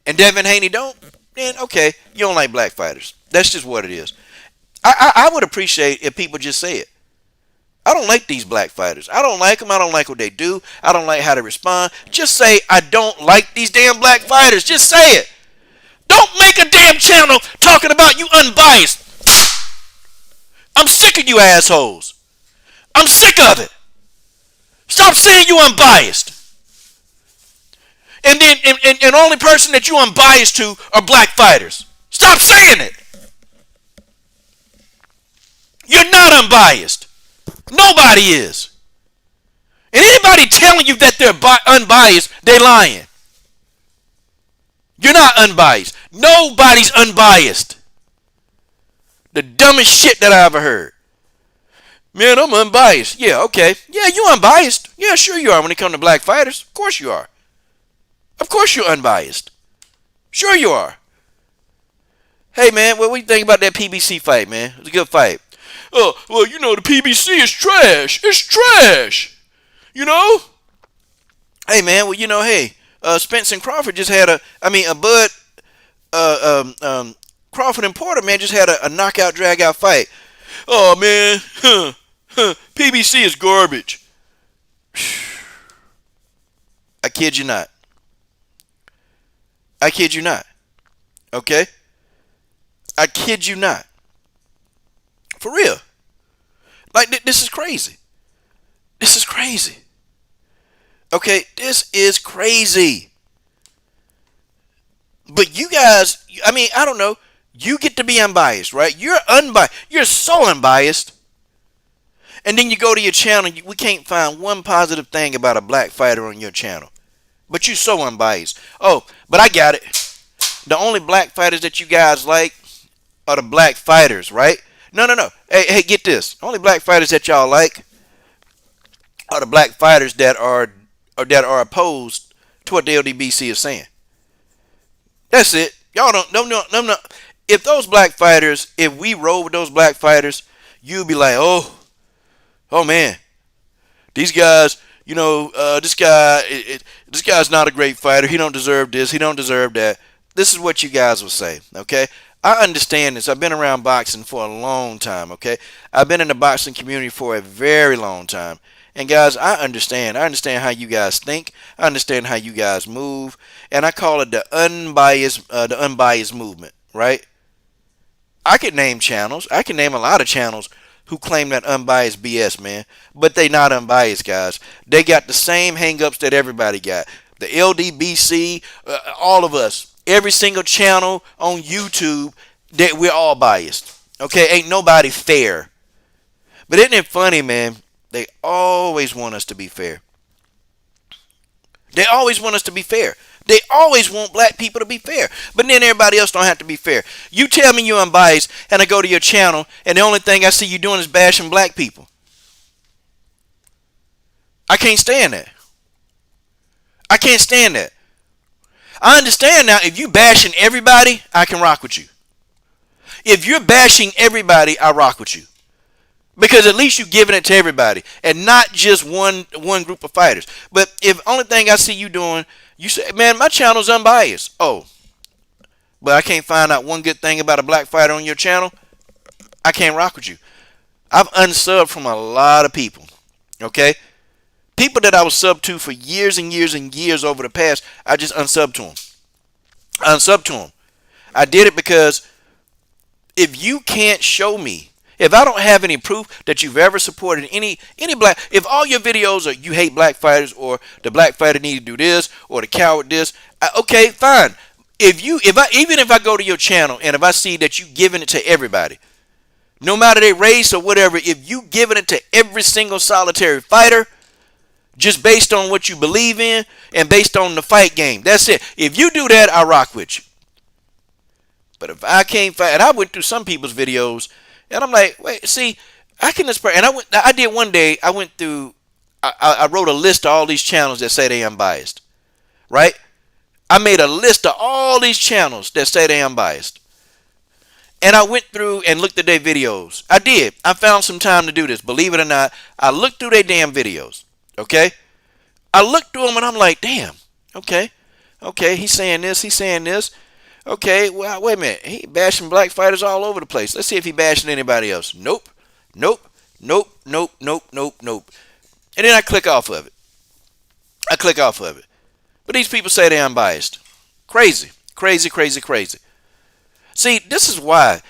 S1: and Devin Haney don't, then okay, you don't like black fighters. That's just what it is. I would appreciate if people just say it. I don't like these black fighters. I don't like them. I don't like what they do. I don't like how they respond. Just say, I don't like these damn black fighters. Just say it. Don't make a damn channel talking about you unbiased. I'm sick of you assholes. I'm sick of it. Stop saying you unbiased. And then, and the only person that you unbiased to are black fighters. Stop saying it. You're not unbiased. Nobody is. And anybody telling you that they're unbiased, they lying. You're not unbiased. Nobody's unbiased. The dumbest shit that I ever heard. Man, I'm unbiased. Yeah, okay. Yeah, you unbiased. Yeah, sure you are when it comes to black fighters. Of course you are. Of course you're unbiased. Sure you are. Hey, man, what do you think about that PBC fight, man? It was a good fight. Oh, well, the PBC is trash. It's trash. Hey, man, well, hey, Spence and Crawford just had Crawford and Porter, man, just had a knockout, drag-out fight. Oh, man, PBC is garbage. I kid you not. I kid you not. Okay? I kid you not. For real. Like, this is crazy. This is crazy. Okay, this is crazy. But you guys, I mean, I don't know. You get to be unbiased, right? You're unbiased. You're so unbiased. And then you go to your channel, we can't find one positive thing about a black fighter on your channel. But you're so unbiased. Oh, but I got it. The only black fighters that you guys like are the black fighters, right? No, no, no. Hey, get this. The only black fighters that y'all like are the black fighters that are opposed to what the LDBC is saying. That's it. Y'all don't no. If those black fighters, if we roll with those black fighters, you'll be like, oh man, these guys, this guy's not a great fighter. He don't deserve this. He don't deserve that. This is what you guys will say, okay? I understand this. I've been around boxing for a long time, okay? I've been in the boxing community for a very long time. And guys, I understand. I understand how you guys think. I understand how you guys move. And I call it the unbiased movement, right? I could name channels. I can name a lot of channels who claim that unbiased BS, man. But they not unbiased, guys. They got the same hangups that everybody got. The LDBC, all of us, every single channel on YouTube, that we're all biased. Okay, ain't nobody fair. But isn't it funny, man? They always want us to be fair. They always want us to be fair. They always want black people to be fair. But then everybody else don't have to be fair. You tell me you're unbiased and I go to your channel and the only thing I see you doing is bashing black people. I can't stand that. I can't stand that. I understand now, if you bashing everybody, I can rock with you. If you're bashing everybody, I rock with you. Because at least you're giving it to everybody and not just one group of fighters. But if only thing I see you doing, you say, man, my channel's unbiased. Oh, but I can't find out one good thing about a black fighter on your channel, I can't rock with you. I've unsubbed from a lot of people, okay? People that I was subbed to for years and years and years over the past, I just unsubbed to them. I unsubbed to them. I did it because if you can't show me, if I don't have any proof that you've ever supported any black, if all your videos are you hate black fighters or the black fighter need to do this or the coward this, okay, fine. Even if I go to your channel and if I see that you giving it to everybody, no matter their race or whatever, if you giving it to every single solitary fighter, just based on what you believe in and based on the fight game, that's it. If you do that, I rock with you. But if I can't fight, and I went through some people's videos. And I'm like, wait, see, I can express. And I did one day, I went through, I wrote a list of all these channels that say they unbiased, right? I made a list of all these channels that say they unbiased. And I went through and looked at their videos. I did. I found some time to do this. Believe it or not, I looked through their damn videos, okay? I looked through them and I'm like, damn, okay, he's saying this, he's saying this. Okay, well, wait a minute. He bashing black fighters all over the place. Let's see if he bashing anybody else. Nope. And then I click off of it. But these people say they're unbiased. Crazy. See, this is why.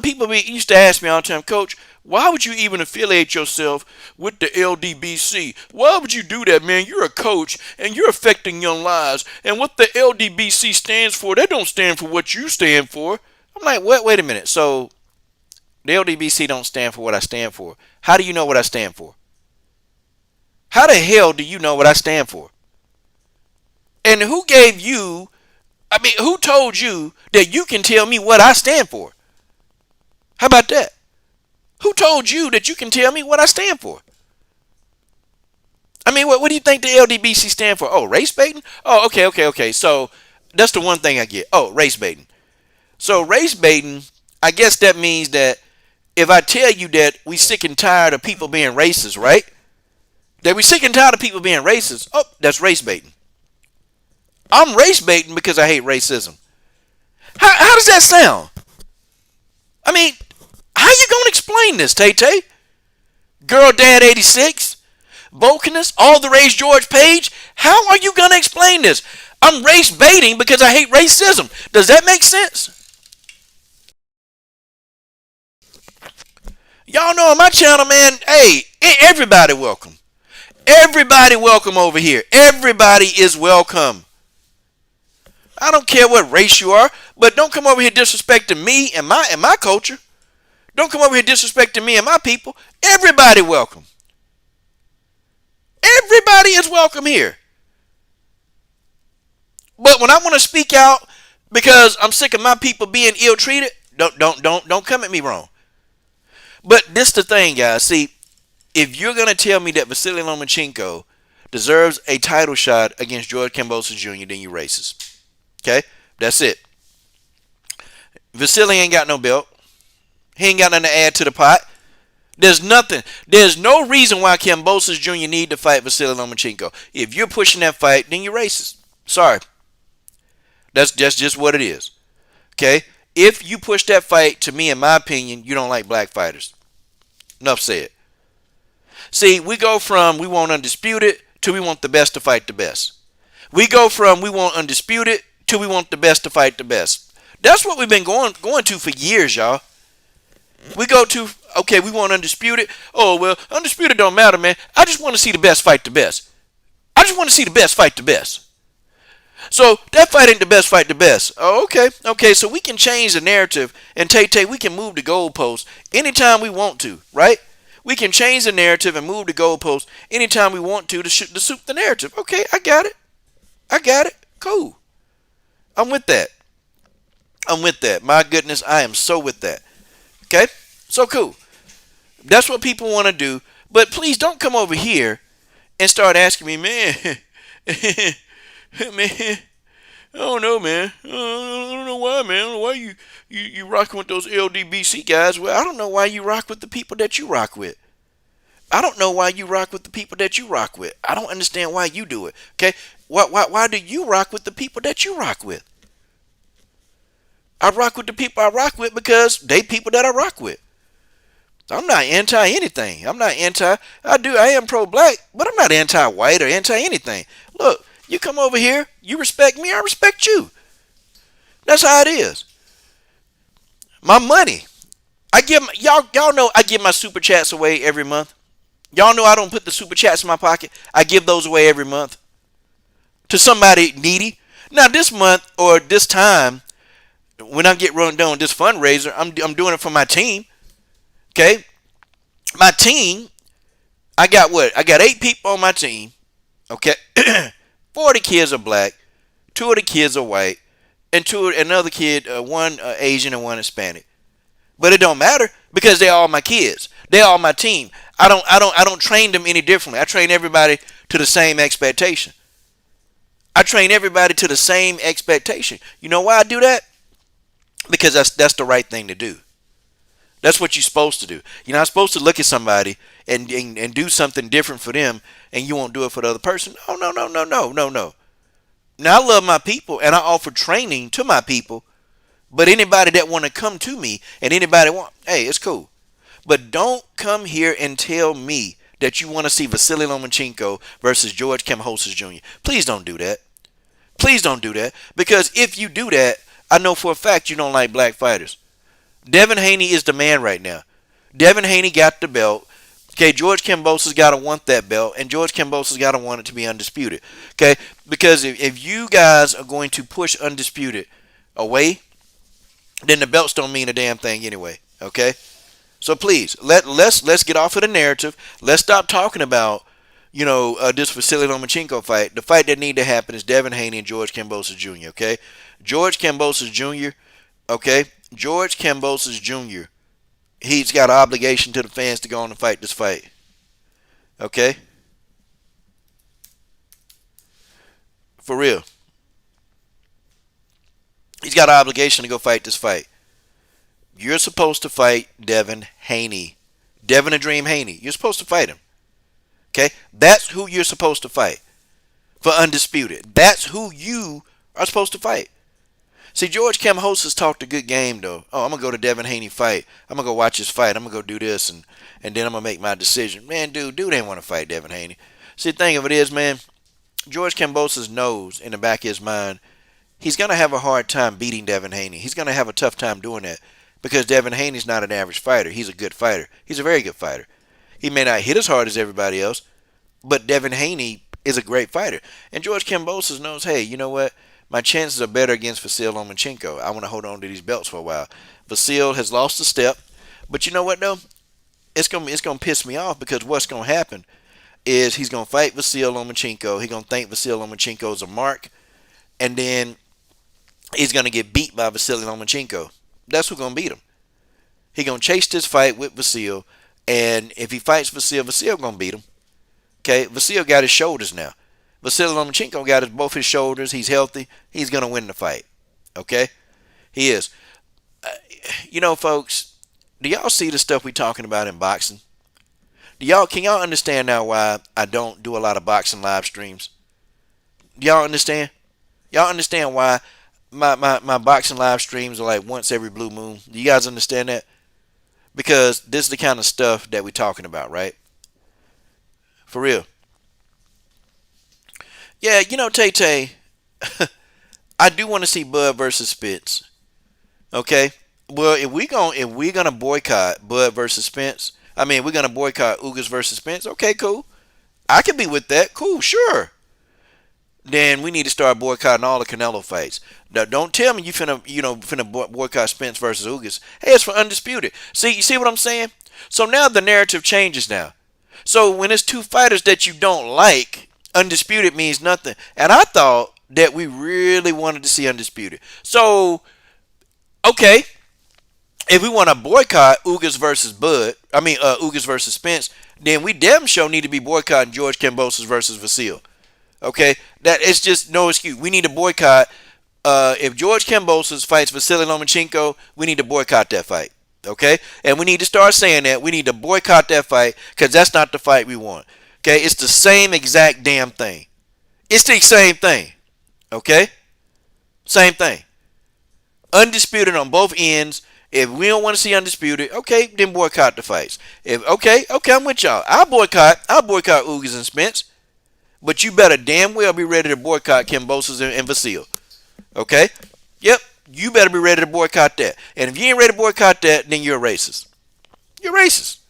S1: People used to ask me all the time, Coach, why would you even affiliate yourself with the LDBC? Why would you do that, man? You're a coach, and you're affecting young lives. And what the LDBC stands for, they don't stand for what you stand for. I'm like, wait a minute. So, the LDBC don't stand for what I stand for. How do you know what I stand for? How the hell do you know what I stand for? And who told you that you can tell me what I stand for? How about that? Who told you that you can tell me what I stand for? I mean, what do you think the LDBC stand for? Oh, race baiting? Oh, okay. So that's the one thing I get. Oh, race baiting. So race baiting, I guess that means that if I tell you that we sick and tired of people being racist, right? That we sick and tired of people being racist. Oh, that's race baiting. I'm race baiting because I hate racism. How does that sound? I mean, how you gonna explain this, Tay-Tay? Girl Dad 86? Vulcanist? All the Rage George Page? How are you gonna explain this? I'm race baiting because I hate racism. Does that make sense? Y'all know on my channel, man, hey, everybody welcome. Everybody welcome over here. Everybody is welcome. I don't care what race you are, but don't come over here disrespecting me and my culture. Don't come over here disrespecting me and my people. Everybody welcome. Everybody is welcome here. But when I want to speak out because I'm sick of my people being ill treated, don't come at me wrong. But this the thing, guys. See, if you're gonna tell me that Vasily Lomachenko deserves a title shot against George Kambossos Jr., then you're racist. Okay? That's it. Vasily ain't got no belt. He ain't got nothing to add to the pot. There's nothing. There's no reason why Kambossos Jr. need to fight Vasily Lomachenko. If you're pushing that fight, then you're racist. Sorry. That's just what it is. Okay? If you push that fight, to me, in my opinion, you don't like black fighters. Enough said. See, we go from we want undisputed to we want the best to fight the best. We go from we want undisputed to we want the best to fight the best. That's what we've been going to for years, y'all. We go to, okay, we want undisputed. Oh, well, undisputed don't matter, man. I just want to see the best fight the best. I just want to see the best fight the best. So that fight ain't the best fight the best. Oh, okay. Okay, so we can change the narrative and we can move the goalposts anytime we want to, right? We can change the narrative and move the goalposts anytime we want to suit the narrative. Okay, I got it. I got it. Cool. I'm with that. I'm with that. My goodness, I am so with that. Okay? So cool. That's what people want to do. But please don't come over here and start asking me, man, man, I don't know, man. I don't know why, man. I don't know why you rocking with those LDBC guys. Well, I don't know why you rock with the people that you rock with. I don't know why you rock with the people that you rock with. I don't understand why you do it. Okay? Why do you rock with the people that you rock with? I rock with the people I rock with because they people that I rock with. I'm not anti anything. I am pro-black, but I'm not anti-white or anti-anything. Look, you come over here, you respect me, I respect you. That's how it is. My money. Y'all know I give my super chats away every month. Y'all know I don't put the super chats in my pocket. I give those away every month to somebody needy. Now this month or this time, when I get run down this fundraiser, I'm doing it for my team. Okay? My team, I got what? I got 8 people on my team. Okay? 4 of the kids are black, 2 of the kids are white, and another kid, one Asian and one Hispanic. But it don't matter because they're all my kids. They're all my team. I don't train them any differently. I train everybody to the same expectation. I train everybody to the same expectation. You know why I do that? Because that's the right thing to do. That's what you're supposed to do. You're not supposed to look at somebody and do something different for them and you won't do it for the other person. Oh, no. Now, I love my people and I offer training to my people, but anybody that want to come to me and hey, it's cool. But don't come here and tell me that you want to see Vasily Lomachenko versus George Kambossos Jr. Please don't do that. Please don't do that. Because if you do that, I know for a fact you don't like black fighters. Devin Haney is the man right now. Devin Haney got the belt. Okay, George Kambossos got to want that belt, and George Kambossos got to want it to be undisputed. Okay, because if you guys are going to push undisputed away, then the belts don't mean a damn thing anyway. Okay, so please let's get off of the narrative. Let's stop talking about this Vasily Lomachenko fight. The fight that need to happen is Devin Haney and George Kambossos Jr. Okay, George Kambossos Jr. Okay, George Kambossos Jr. He's got an obligation to the fans to go on and fight this fight. Okay? For real. He's got an obligation to go fight this fight. You're supposed to fight Devin Haney. Devin the Dream Haney. You're supposed to fight him. Okay? That's who you're supposed to fight. For undisputed. That's who you are supposed to fight. See, George Kambossos talked a good game, though. Oh, I'm going to go to Devin Haney fight. I'm going to go watch his fight. I'm going to go do this, and then I'm going to make my decision. Man, dude ain't want to fight Devin Haney. See, the thing of it is, man, George Kambossos knows in the back of his mind he's going to have a hard time beating Devin Haney. He's going to have a tough time doing that because Devin Haney's not an average fighter. He's a good fighter. He's a very good fighter. He may not hit as hard as everybody else, but Devin Haney is a great fighter. And George Kambossos knows, hey, you know what? My chances are better against Vasyl Lomachenko. I want to hold on to these belts for a while. Vasyl has lost a step, but you know what though? It's gonna piss me off because what's gonna happen is he's gonna fight Vasyl Lomachenko. He's gonna think Vasyl Lomachenko is a mark, and then he's gonna get beat by Vasyl Lomachenko. That's who's gonna beat him. He's gonna chase this fight with Vasyl, and if he fights Vasyl, Vasyl gonna beat him. Okay, Vasyl got his shoulders now. Vasyl Lomachenko got both his shoulders. He's healthy. He's gonna win the fight. Okay, he is. You know, folks, do y'all see the stuff we talking about in boxing? Can y'all understand now why I don't do a lot of boxing live streams? Do y'all understand? Y'all understand why my boxing live streams are like once every blue moon? Do you guys understand that? Because this is the kind of stuff that we're talking about, right? For real. Yeah, you know, Tay, I do want to see Bud versus Spence. Okay? Well, if we're gonna boycott Bud versus Spence, we're gonna boycott Ugas versus Spence. Okay, cool. I can be with that. Cool, sure. Then we need to start boycotting all the Canelo fights. Now, don't tell me you finna boycott Spence versus Ugas. Hey, it's for undisputed. See, you see what I'm saying? So now the narrative changes now. So when it's two fighters that you don't like, undisputed means nothing. And I thought that we really wanted to see undisputed. So, okay, if we want to boycott Ugas versus Ugas versus Spence, then we damn sure need to be boycotting George Kambossos versus Vasyl. Okay, that it's just no excuse. We need to boycott. If George Kambossos fights Vasyl Lomachenko, we need to boycott that fight. Okay, and we need to start saying that we need to boycott that fight because that's not the fight we want. Okay, it's the same exact damn thing. It's the same thing. Okay, same thing. Undisputed on both ends. If we don't want to see undisputed, okay, then boycott the fights. Okay, I'm with y'all. I'll boycott Ugas and Spence. But you better damn well be ready to boycott Kambossos and Vasyl. Okay? Yep. You better be ready to boycott that. And if you ain't ready to boycott that, then you're a racist. You're racist.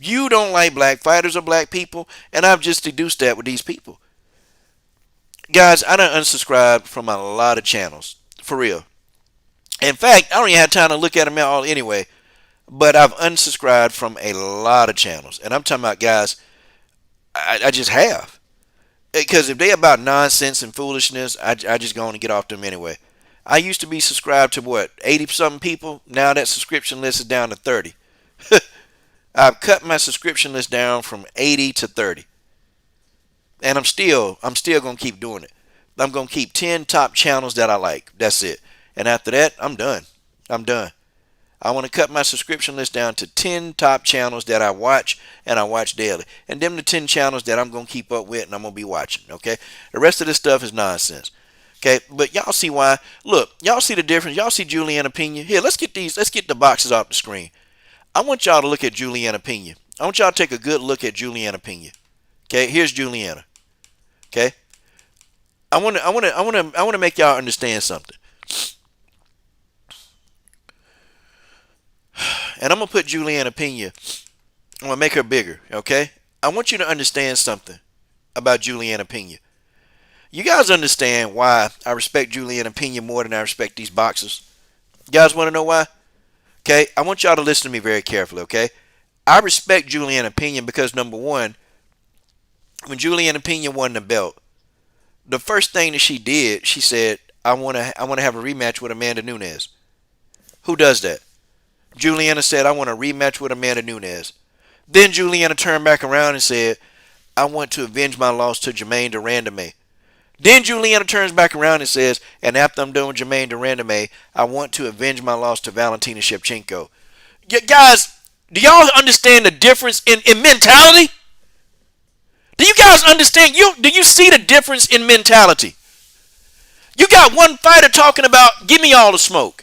S1: You don't like black fighters or black people, and I've just deduced that with these people. Guys, I done unsubscribed from a lot of channels. For real. In fact, I don't even have time to look at them all anyway. But I've unsubscribed from a lot of channels. And I'm talking about, guys, I just have. Because if they about nonsense and foolishness, I just go on and get off them anyway. I used to be subscribed to 80-something people. Now that subscription list is down to 30. I've cut my subscription list down from 80 to 30. And I'm still gonna keep doing it. I'm gonna keep 10 top channels that I like. That's it. And after that, I'm done. I want to cut my subscription list down to 10 top channels that I watch and I watch daily. And them the 10 channels that I'm going to keep up with and I'm going to be watching, okay? The rest of this stuff is nonsense. Okay? But y'all see why. Look, y'all see the difference. Y'all see Julianna Pena. Here, let's get the boxes off the screen. I want y'all to look at Julianna Pena. I want y'all to take a good look at Julianna Pena. Okay? Here's Julianna. Okay? I want to make y'all understand something. And I'm going to put Julianna Pena, I'm going to make her bigger, okay? I want you to understand something about Julianna Pena. You guys understand why I respect Julianna Pena more than I respect these boxers? You guys want to know why? Okay, I want y'all to listen to me very carefully, okay? I respect Julianna Pena because, number one, when Julianna Pena won the belt, the first thing that she did, she said, I want to have a rematch with Amanda Nunes. Who does that? Julianna said, I want a rematch with Amanda Nunes. Then Julianna turned back around and said, I want to avenge my loss to Jermaine Durandame. Then Julianna turns back around and says, and after I'm done with Jermaine Durandame, I want to avenge my loss to Valentina Shevchenko. Guys, do y'all understand the difference in mentality? Do you guys understand? Do you see the difference in mentality? You got one fighter talking about, give me all the smoke.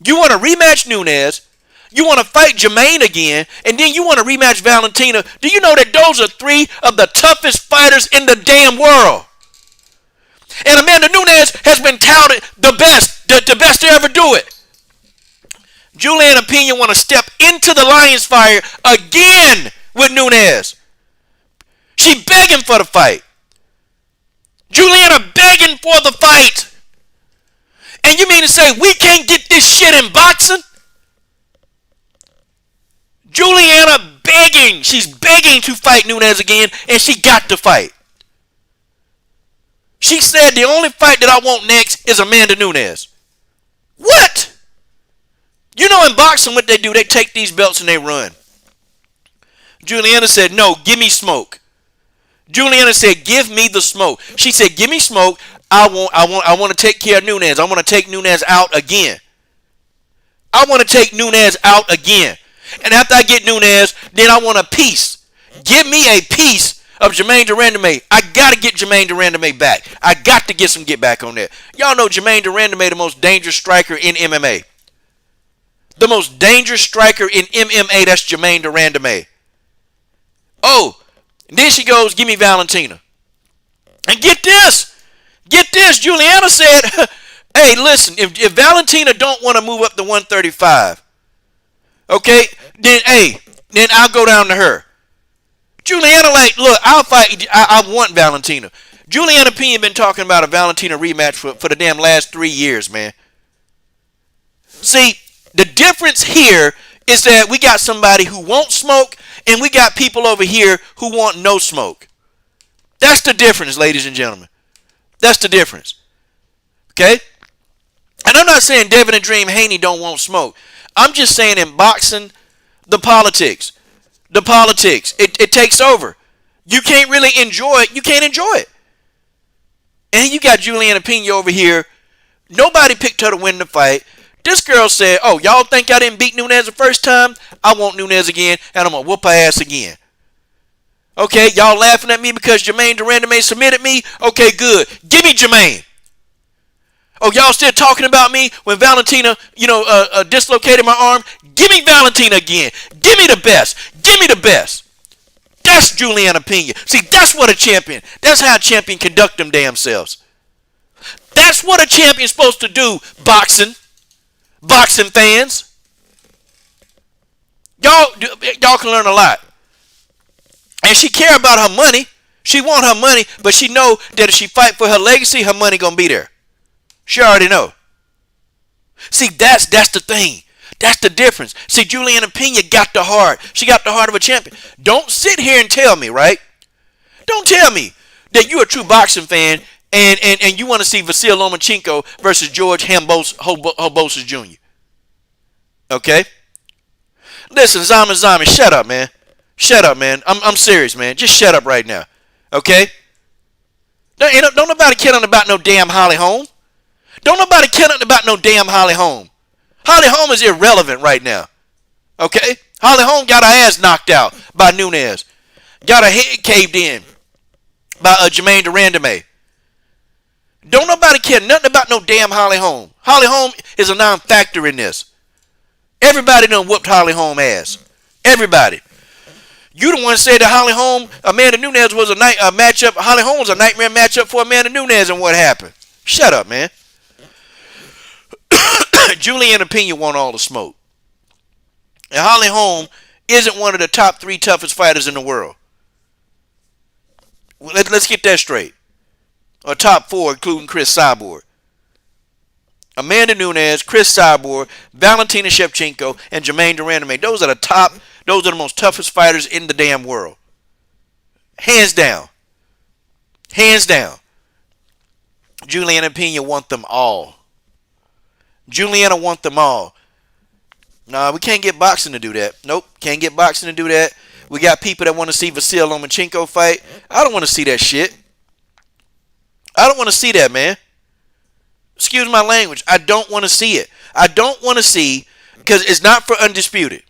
S1: You want to rematch Nunes, you want to fight Jermaine again, and then you want to rematch Valentina. Do you know that those are three of the toughest fighters in the damn world? And Amanda Nunes has been touted the best to ever do it. Julianna Pena want to step into the lion's fire again with Nunes. She begging for the fight. Julianna begging for the fight. And you mean to say we can't get this shit in boxing? Julianna begging. She's begging to fight Nunes again, and she got to fight. She said the only fight that I want next is Amanda Nunes. What? You know in boxing what they do, they take these belts and they run. Julianna said, no, give me smoke. Julianna said, give me the smoke. She said, give me smoke. I want to take care of Nunes. I want to take Nunes out again. I want to take Nunes out again. And after I get Nunes, then I want a piece. Give me a piece of Jermaine Durandame. I got to get Jermaine Durandame back. I got to get back on that. Y'all know Jermaine Durandame, the most dangerous striker in MMA. The most dangerous striker in MMA, that's Jermaine Durandame. Oh, and then she goes, give me Valentina. And get this, Julianna said, hey, listen, if Valentina don't want to move up to 135, okay, then I'll go down to her. Julianna like, look, I'll fight, I want Valentina. Julianna Pena been talking about a Valentina rematch for the damn last 3 years, man. See, the difference here is that we got somebody who won't smoke, and we got people over here who want no smoke. That's the difference, ladies and gentlemen. That's the difference. Okay? And I'm not saying Devin and Dream Haney don't want smoke. I'm just saying in boxing, the politics, it takes over. You can't really enjoy it. You can't enjoy it. And you got Julianna Pena over here. Nobody picked her to win the fight. This girl said, oh, y'all think I didn't beat Nunes the first time? I want Nunes again, and I'm going to whoop her ass again. Okay, y'all laughing at me because Jermaine Durandame submitted me? Okay, good. Give me Jermaine. Oh, y'all still talking about me when Valentina, dislocated my arm? Give me Valentina again. Give me the best. Give me the best. That's Julianna Pena. See, that's what a champion. That's how a champion conduct them damn selves. That's what a champion's supposed to do, boxing. Boxing fans. Y'all can learn a lot. And she care about her money. She want her money, but she know that if she fight for her legacy, her money gonna be there. She already know. See, that's the thing. That's the difference. See, Julianna Pena got the heart. She got the heart of a champion. Don't sit here and tell me, right? Don't tell me that you're a true boxing fan and you want to see Vasyl Lomachenko versus George Kambossos Jr. Okay? Listen, Zama, shut up, man. Shut up, man. I'm serious, man. Just shut up right now. Okay? Don't nobody care nothing about no damn Holly Holm. Don't nobody care nothing about no damn Holly Holm. Holly Holm is irrelevant right now. Okay? Holly Holm got her ass knocked out by Nunes. Got her head caved in by Jermaine Durandame. Don't nobody care nothing about no damn Holly Holm. Holly Holm is a non-factor in this. Everybody done whooped Holly Holm ass. Everybody. You the one said that Holly Holm, Amanda Nunes was a matchup. Holly Holm was a nightmare matchup for Amanda Nunes, and what happened? Shut up, man. Julianna Pena want all the smoke. And Holly Holm isn't one of the top 3 toughest fighters in the world. Let's get that straight. Or top 4, including Chris Cyborg. Amanda Nunes, Chris Cyborg, Valentina Shevchenko, and Jermaine Durandame. Those are the most toughest fighters in the damn world. Hands down. Hands down. Julianna Pena want them all. Julianna want them all. Nah, we can't get boxing to do that. Nope, can't get boxing to do that. We got people that want to see Vasyl Lomachenko fight. I don't want to see that shit. I don't want to see that, man. Excuse my language. I don't want to see it. I don't want to see, because it's not for undisputed.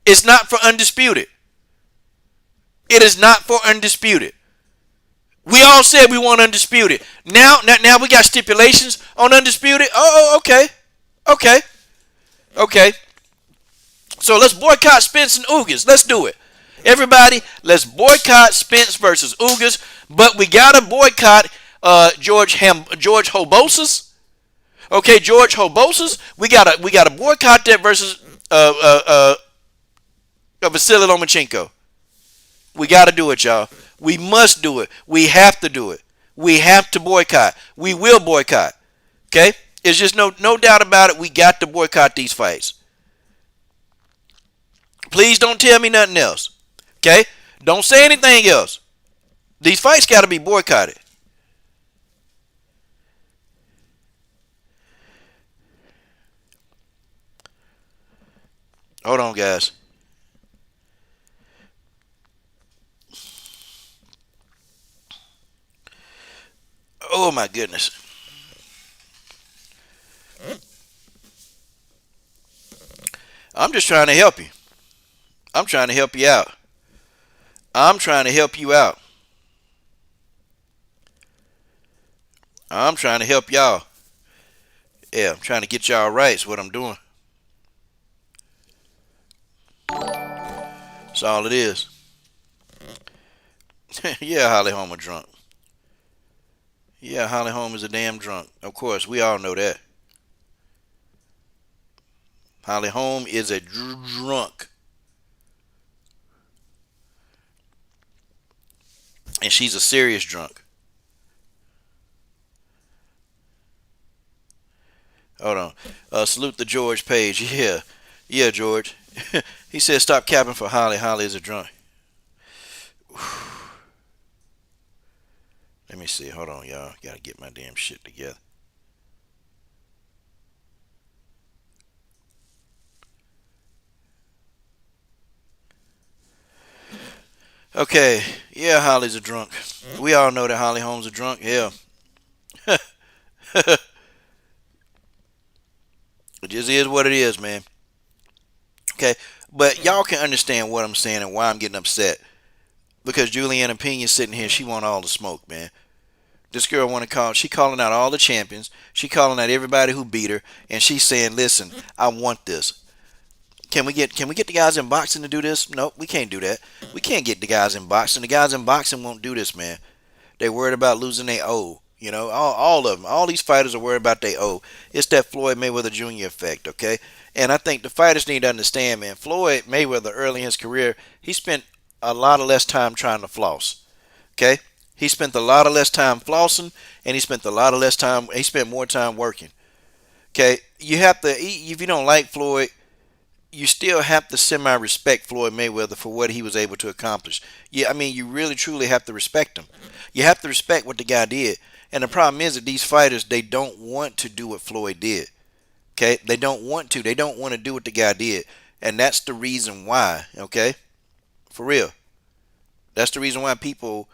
S1: It's not for undisputed. It is not for undisputed. We all said we want undisputed. Now we got stipulations on undisputed. Oh, okay. Okay. So let's boycott Spence and Ugas. Let's do it. Everybody, let's boycott Spence versus Ugas. But we gotta boycott George Kambossos. Okay, George Kambossos. We gotta boycott that versus Vasyl Lomachenko. We gotta do it, y'all. We must do it. We have to do it. We have to boycott. We will boycott. Okay? It's just no doubt about it. We got to boycott these fights. Please don't tell me nothing else. Okay? Don't say anything else. These fights got to be boycotted. Hold on, guys. Oh my goodness. I'm just trying to help you. I'm trying to help you out. I'm trying to help you out. I'm trying to help y'all. Yeah, I'm trying to get y'all right. Is what I'm doing. That's all it is. Yeah, Holly Holm a drunk. Yeah, Holly Holm is a damn drunk. Of course, we all know that. Holly Holm is a drunk. And she's a serious drunk. Hold on. Salute the George Page. Yeah. Yeah, George. He said stop capping for Holly. Holly is a drunk. Let me see. Hold on, y'all. Gotta get my damn shit together. Okay. Yeah, Holly's a drunk. We all know that Holly Holm's a drunk. Yeah. It just is what it is, man. Okay. But y'all can understand what I'm saying and why I'm getting upset. Because Julianna Pena sitting here, she want all the smoke, man. This girl want to call. She calling out all the champions. She calling out everybody who beat her, and she's saying, "Listen, I want this. Can we get the guys in boxing to do this? Nope, we can't do that. We can't get the guys in boxing. The guys in boxing won't do this, man. They worried about losing their O. You know, all of them. All these fighters are worried about their O. It's that Floyd Mayweather Jr. effect, okay? And I think the fighters need to understand, man. Floyd Mayweather, early in his career, he spent a lot of less time trying to floss. Okay, he spent a lot of less time flossing, and he spent a lot of less time. He spent more time working. Okay, you have to. If you don't like Floyd, you still have to semi-respect Floyd Mayweather for what he was able to accomplish. Yeah, I mean, you really truly have to respect him. You have to respect what the guy did. And the problem is that these fighters, they don't want to do what Floyd did. Okay, they don't want to. They don't want to do what the guy did, and that's the reason why. Okay, for real. That's the reason why people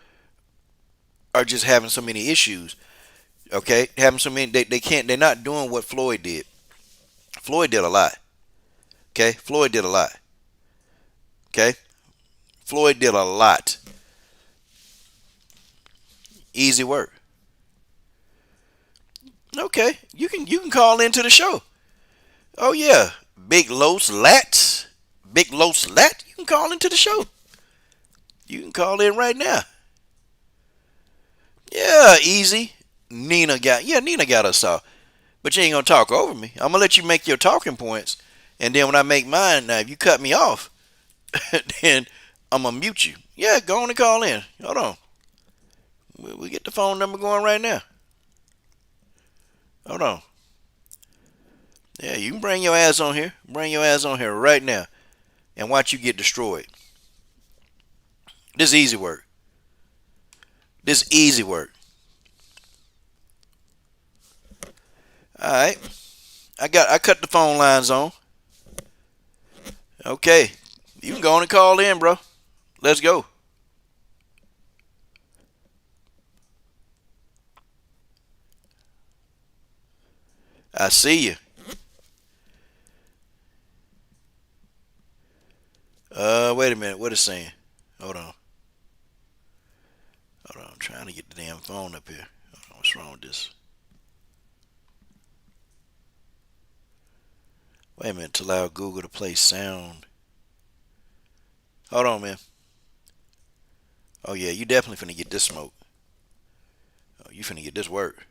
S1: are just having so many issues. Okay, having so many, they can't. They're not doing what Floyd did. Floyd did a lot. Okay, Floyd did a lot. Okay, Floyd did a lot. Easy work. Okay, you can call into the show. Oh yeah, Big Los Lat, Big Los Lat. You can call into the show. You can call in right now. Yeah, easy. Nina got us off. But you ain't gonna talk over me. I'm gonna let you make your talking points, and then when I make mine, now if you cut me off, then I'm gonna mute you. Yeah, go on and call in. Hold on. We get the phone number going right now. Hold on. Yeah, you can bring your ass on here. Bring your ass on here right now, and watch you get destroyed. This is easy work. This is easy work. All right. I cut the phone lines on. Okay. You can go on and call in, bro. Let's go. I see you. Wait a minute. What is it saying? Hold on. Hold on. I'm trying to get the damn phone up here. Hold on. What's wrong with this? Wait a minute. To allow Google to play sound. Hold on, man. Oh, yeah. You definitely finna get this smoke. Oh, you finna get this work.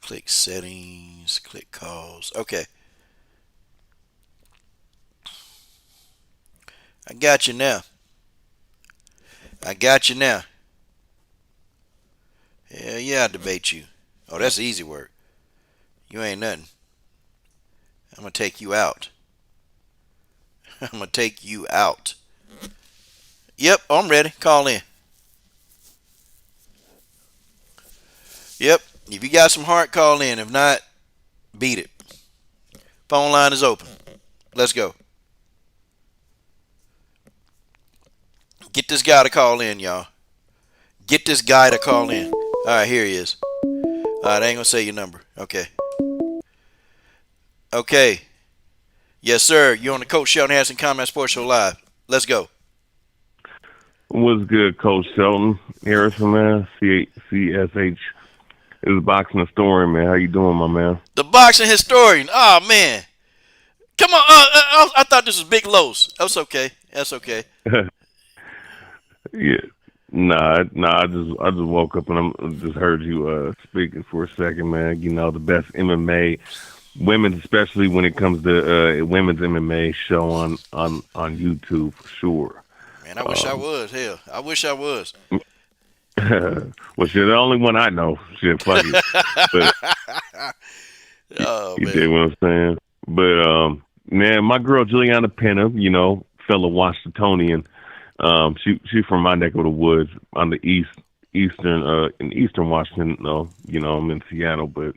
S1: Click settings. Click calls. Okay. I got you now. I got you now. Hell yeah, I debate you. Oh, that's easy work. You ain't nothing. I'm gonna take you out. I'm gonna take you out. Yep, I'm ready. Call in. Yep. If you got some heart, call in. If not, beat it. Phone line is open. Let's go. Get this guy to call in, y'all. Get this guy to call in. All right, here he is. All right, I ain't gonna say your number. Okay. Okay. Yes, sir. You're on the Coach Shelton Harrison Combat Sports Show Live. Let's go.
S2: What's good, Coach Shelton Harrison, man? CSH is boxing historian, man. How you doing, my man?
S1: The boxing historian. Oh man. Come on. I thought this was Big Los. That's okay. That's okay.
S2: Yeah. Nah. I just woke up and I just heard you speaking for a second, man. You know, the best MMA, women's, especially when it comes to women's MMA show on YouTube for sure.
S1: Man, I wish I was. Hell, I wish I was.
S2: Well, shit, the only one I know. Shit, fuck it. But
S1: Oh
S2: you
S1: man.
S2: dig what I'm saying? But man, my girl Julianna Pena, you know, fellow Washingtonian. She's from my neck of the woods on the in eastern Washington. No, you know, I'm in Seattle, but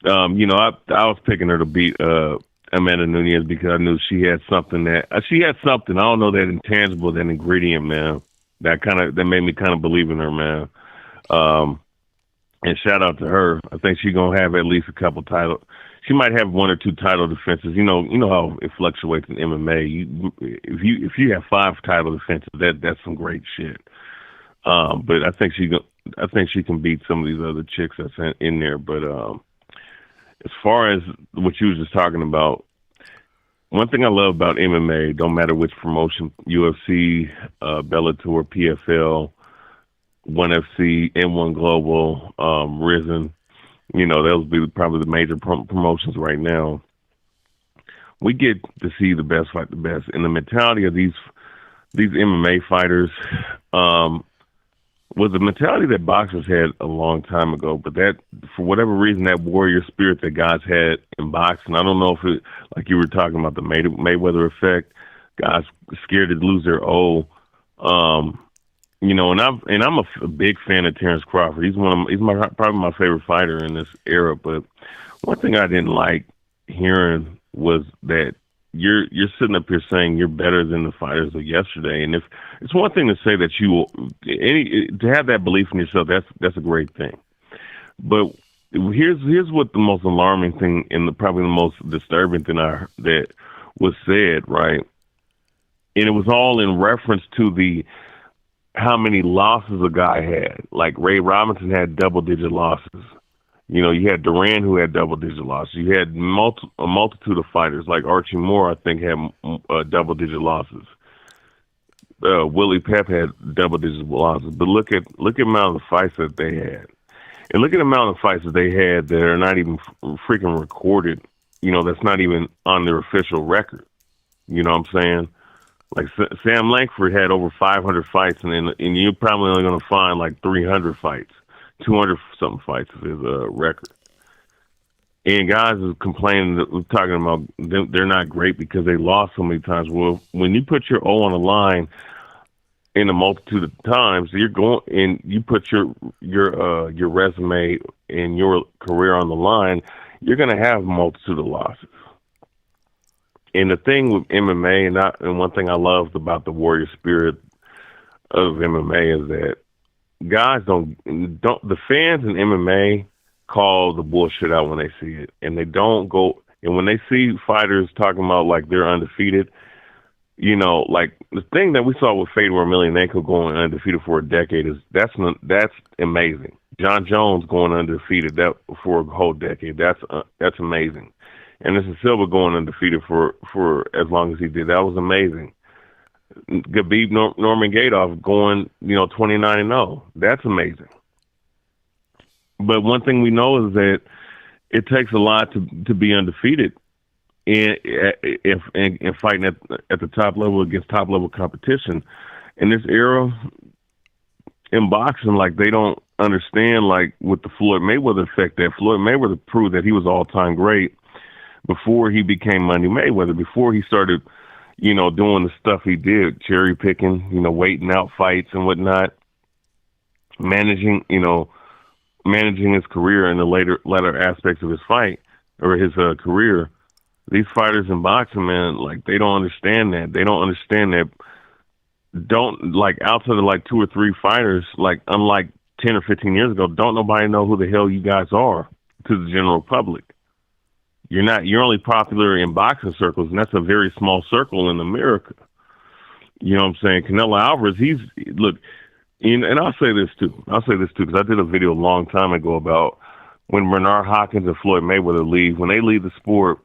S2: you know, I was picking her to beat Amanda Nunes because I knew she had something. I don't know, that intangible, that ingredient, man. That made me kind of believe in her, man. And shout out to her. I think she's gonna have at least a couple titles. She might have one or two title defenses. You know how it fluctuates in MMA. If you have 5 title defenses, that's some great shit. But I think she can beat some of these other chicks that's in there. But as far as what you was just talking about, one thing I love about MMA, don't matter which promotion, UFC, Bellator, PFL, ONE FC, N1 Global, Risen, you know, those be probably the major promotions right now. We get to see the best fight the best. And the mentality of these MMA fighters was the mentality that boxers had a long time ago. But that, for whatever reason, that warrior spirit that guys had in boxing, I don't know if it, like you were talking about, the Mayweather effect, guys scared to lose their O. You know, and I'm a big fan of Terrence Crawford. He's probably my favorite fighter in this era. But one thing I didn't like hearing was that you're sitting up here saying you're better than the fighters of yesterday. And if it's one thing to say that to have that belief in yourself, that's a great thing. But here's what the most alarming thing and probably the most disturbing thing that was said, right? And it was all in reference to how many losses a guy had. Like Ray Robinson had double-digit losses. You know, you had Duran who had double-digit losses. You had a multitude of fighters. Like Archie Moore, I think, had double-digit losses. Willie Pep had double-digit losses. But look at the amount of fights that they had. And look at the amount of fights that they had that are not even freaking recorded. You know, that's not even on their official record. You know what I'm saying? Like Sam Langford had over 500 fights, and you're probably only going to find like 300 fights, 200-something fights is his record. And guys is complaining, talking about they're not great because they lost so many times. Well, when you put your O on the line in a multitude of times, you're going and you put your resume and your career on the line, you're going to have a multitude of losses. And the thing with MMA, and one thing I loved about the warrior spirit of MMA is that guys the fans in MMA call the bullshit out when they see it, and they don't go. And when they see fighters talking about like they're undefeated, you know, like the thing that we saw with Fedor Emelianenko going undefeated for a decade that's amazing. John Jones going undefeated for a whole decade, that's amazing. Anderson Silva going undefeated for as long as he did. That was amazing. Khabib Nurmagomedov going, 29-0. That's amazing. But one thing we know is that it takes a lot to be undefeated and fighting at the top level against top level competition. In this era in boxing, like they don't understand like with the Floyd Mayweather effect that Floyd Mayweather proved that he was all time great before he became Money Mayweather, before he started, doing the stuff he did, cherry picking, waiting out fights and whatnot, managing, managing his career in the latter aspects of his fight or his career. These fighters in boxing, man, like they don't understand that. They don't understand that. Don't like outside of like two or three fighters, like unlike 10 or 15 years ago, don't nobody know who the hell you guys are to the general public. You're only popular in boxing circles, and that's a very small circle in America. You know what I'm saying? Canelo Alvarez, look, and I'll say this too, because I did a video a long time ago about when Bernard Hopkins and Floyd Mayweather leave. When they leave the sport,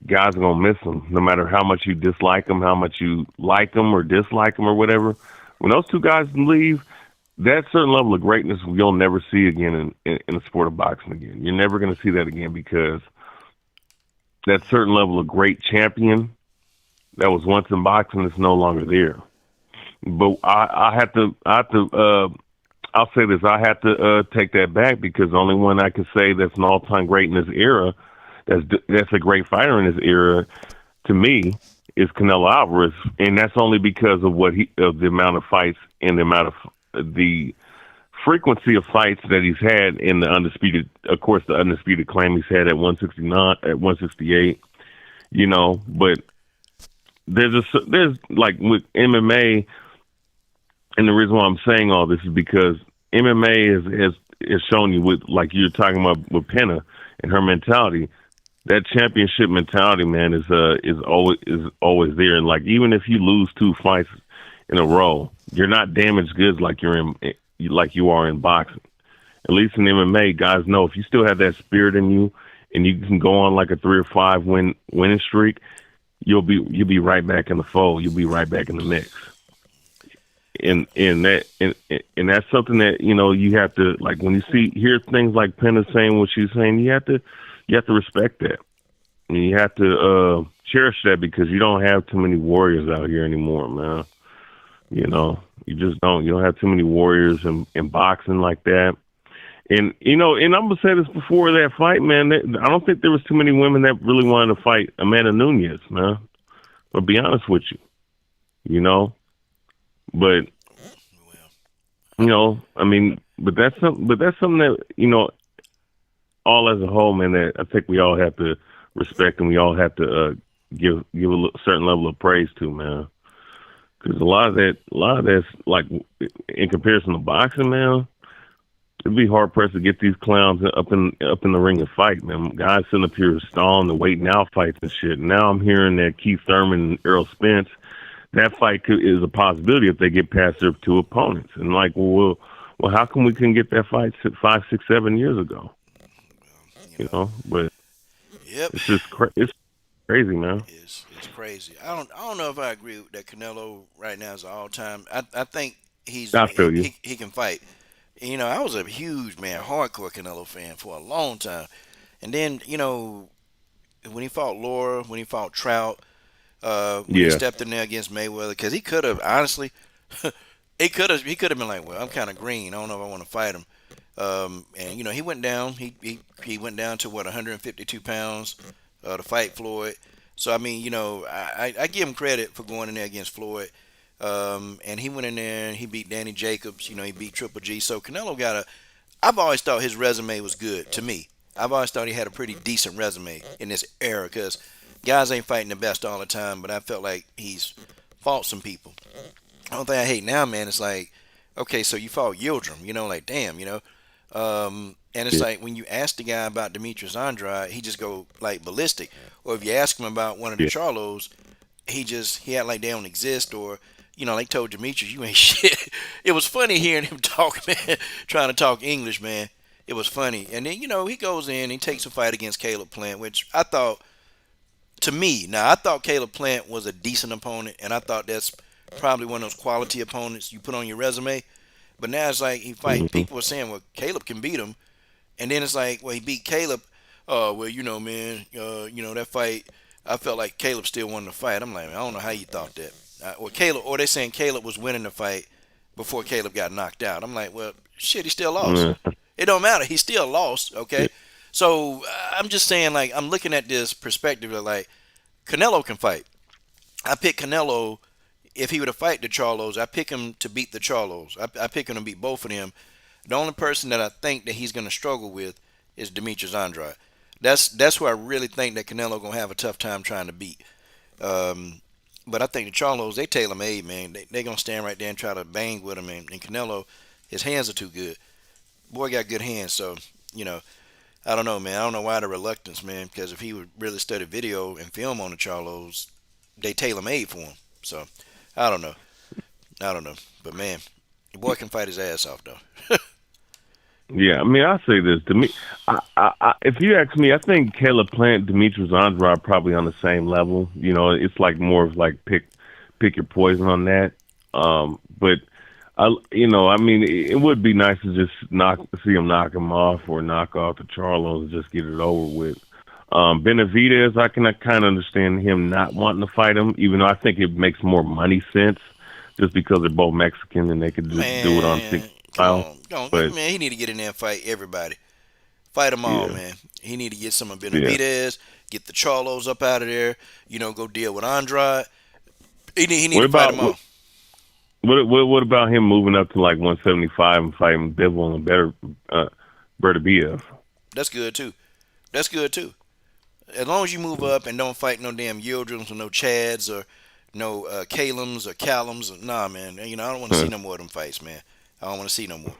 S2: guys are gonna miss them, no matter how much you dislike them, how much you like them or dislike them or whatever. When those two guys leave, that certain level of greatness you'll never see again in the sport of boxing again. You're never gonna see that again because that certain level of great champion that was once in boxing is no longer there. But I'll say this, I have to take that back because the only one I can say that's an all-time great in this era, that's a great fighter in this era, to me, is Canelo Alvarez, and that's only because of of the amount of fights and the amount of the frequency of fights that he's had in the undisputed claim he's had at 169, at 168, but there's like with MMA, and the reason why I'm saying all this is because MMA has shown you, with like you're talking about with Pena and her mentality, that championship mentality, man, is always there. And like even if you lose two fights in a row, you're not damaged goods like you are in boxing. At least in MMA, guys know if you still have that spirit in you and you can go on like a 3 or 5 winning streak, you'll be right back in the fold. You'll be right back in the mix. And that's something that you have to, like, when you hear things like Pena saying what she's saying, you have to respect that, and you have to cherish that because you don't have too many warriors out here anymore, man. You just don't. You don't have too many warriors in boxing like that. And and I'm gonna say this before that fight, man. I don't think there was too many women that really wanted to fight Amanda Nunes, man. But be honest with you, but I mean, but that's something that all as a whole, man, that I think we all have to respect and we all have to give a certain level of praise to, man. Because a lot of that's like in comparison to boxing, man. It'd be hard pressed to get these clowns up in the ring and fight, man. Guys sitting up here stalling and waiting out fights and shit. Now I'm hearing that Keith Thurman and Errol Spence, that fight is a possibility if they get past their two opponents. And like, well, how come we couldn't get that fight 5, 6, 7 years ago? But
S1: Yep.
S2: it's crazy, man.
S1: It's crazy. I don't know if I agree with that. Canelo right now is an all time. I think
S2: I feel you.
S1: he can fight. I was a huge hardcore Canelo fan for a long time, and then when he fought Laura, when he fought Trout, when he stepped in there against Mayweather, because he could have honestly, he could have been like, well, I'm kind of green. I don't know if I want to fight him. And he went down. He went down to 152 pounds to fight Floyd. So I mean, I give him credit for going in there against Floyd. And he went in there and he beat Danny Jacobs. He beat Triple G. So Canelo I've always thought his resume was good to me. I've always thought he had a pretty decent resume in this era because guys ain't fighting the best all the time. But I felt like he's fought some people. The only thing I hate now, man, is like, okay, so you fought Yildirim, like, damn, and it's like when you ask the guy about Demetrius Andrade, he just go like ballistic. Or if you ask him about one of the Charlos, he act like they don't exist. Or like told Demetrius, you ain't shit. It was funny hearing him talk, man, trying to talk English, man. It was funny. And then he goes in, he takes a fight against Caleb Plant, which I thought, to me, now I thought Caleb Plant was a decent opponent, and I thought that's probably one of those quality opponents you put on your resume. But now it's like he fight.
S2: Mm-hmm.
S1: People are saying, well, Caleb can beat him. And then it's like, well, he beat Caleb. Oh, well, man, that fight, I felt like Caleb still won the fight. I'm like, I don't know how you thought that. Or they saying Caleb was winning the fight before Caleb got knocked out. I'm like, well, shit, he still lost.
S2: Yeah.
S1: It don't matter. He still lost.
S2: Yeah.
S1: Okay. So I'm just saying, like, I'm looking at this perspective of like Canelo can fight. I pick Canelo if he were to fight the Charlos. I pick him to beat the Charlos. I pick him to beat both of them. The only person that I think that he's going to struggle with is Demetrius Andrade. That's who I really think that Canelo gonna have a tough time trying to beat. But I think the Charlos, they tailor made, man. They gonna stand right there and try to bang with him. And Canelo, his hands are too good. Boy got good hands, so you know. I don't know, man. I don't know why the reluctance, man. Because if he would really study video and film on the Charlos, they tailor made for him. So I don't know. I don't know. But man, the boy can fight his ass off though.
S2: Yeah, I mean, I'll say this. To me, if you ask me, I think Caleb Plant, Demetrius Andrade are probably on the same level. You know, it's like more of like pick your poison on that. But I mean, it would be nice to just see him knock him off or knock off the Charlos and just get it over with. Benavidez, I can kind of understand him not wanting to fight him, even though I think it makes more money sense just because they're both Mexican and they could just do it on pick style. But
S1: man, he need to get in there and fight everybody. Fight them all,
S2: yeah,
S1: man. He need to get some of
S2: yeah.
S1: Benavidez, get the Charlos up out of there. Go deal with Andrade. He need
S2: What
S1: to fight
S2: about
S1: them all.
S2: what about him moving up to like 175 and fighting Bivol and Bertabiev?
S1: That's good too. That's good too. As long as you move up and don't fight no damn Yildirims or no Chads or no Calums or Callums. Nah, man. I don't want to see no more of them fights, man. I don't want to see no more.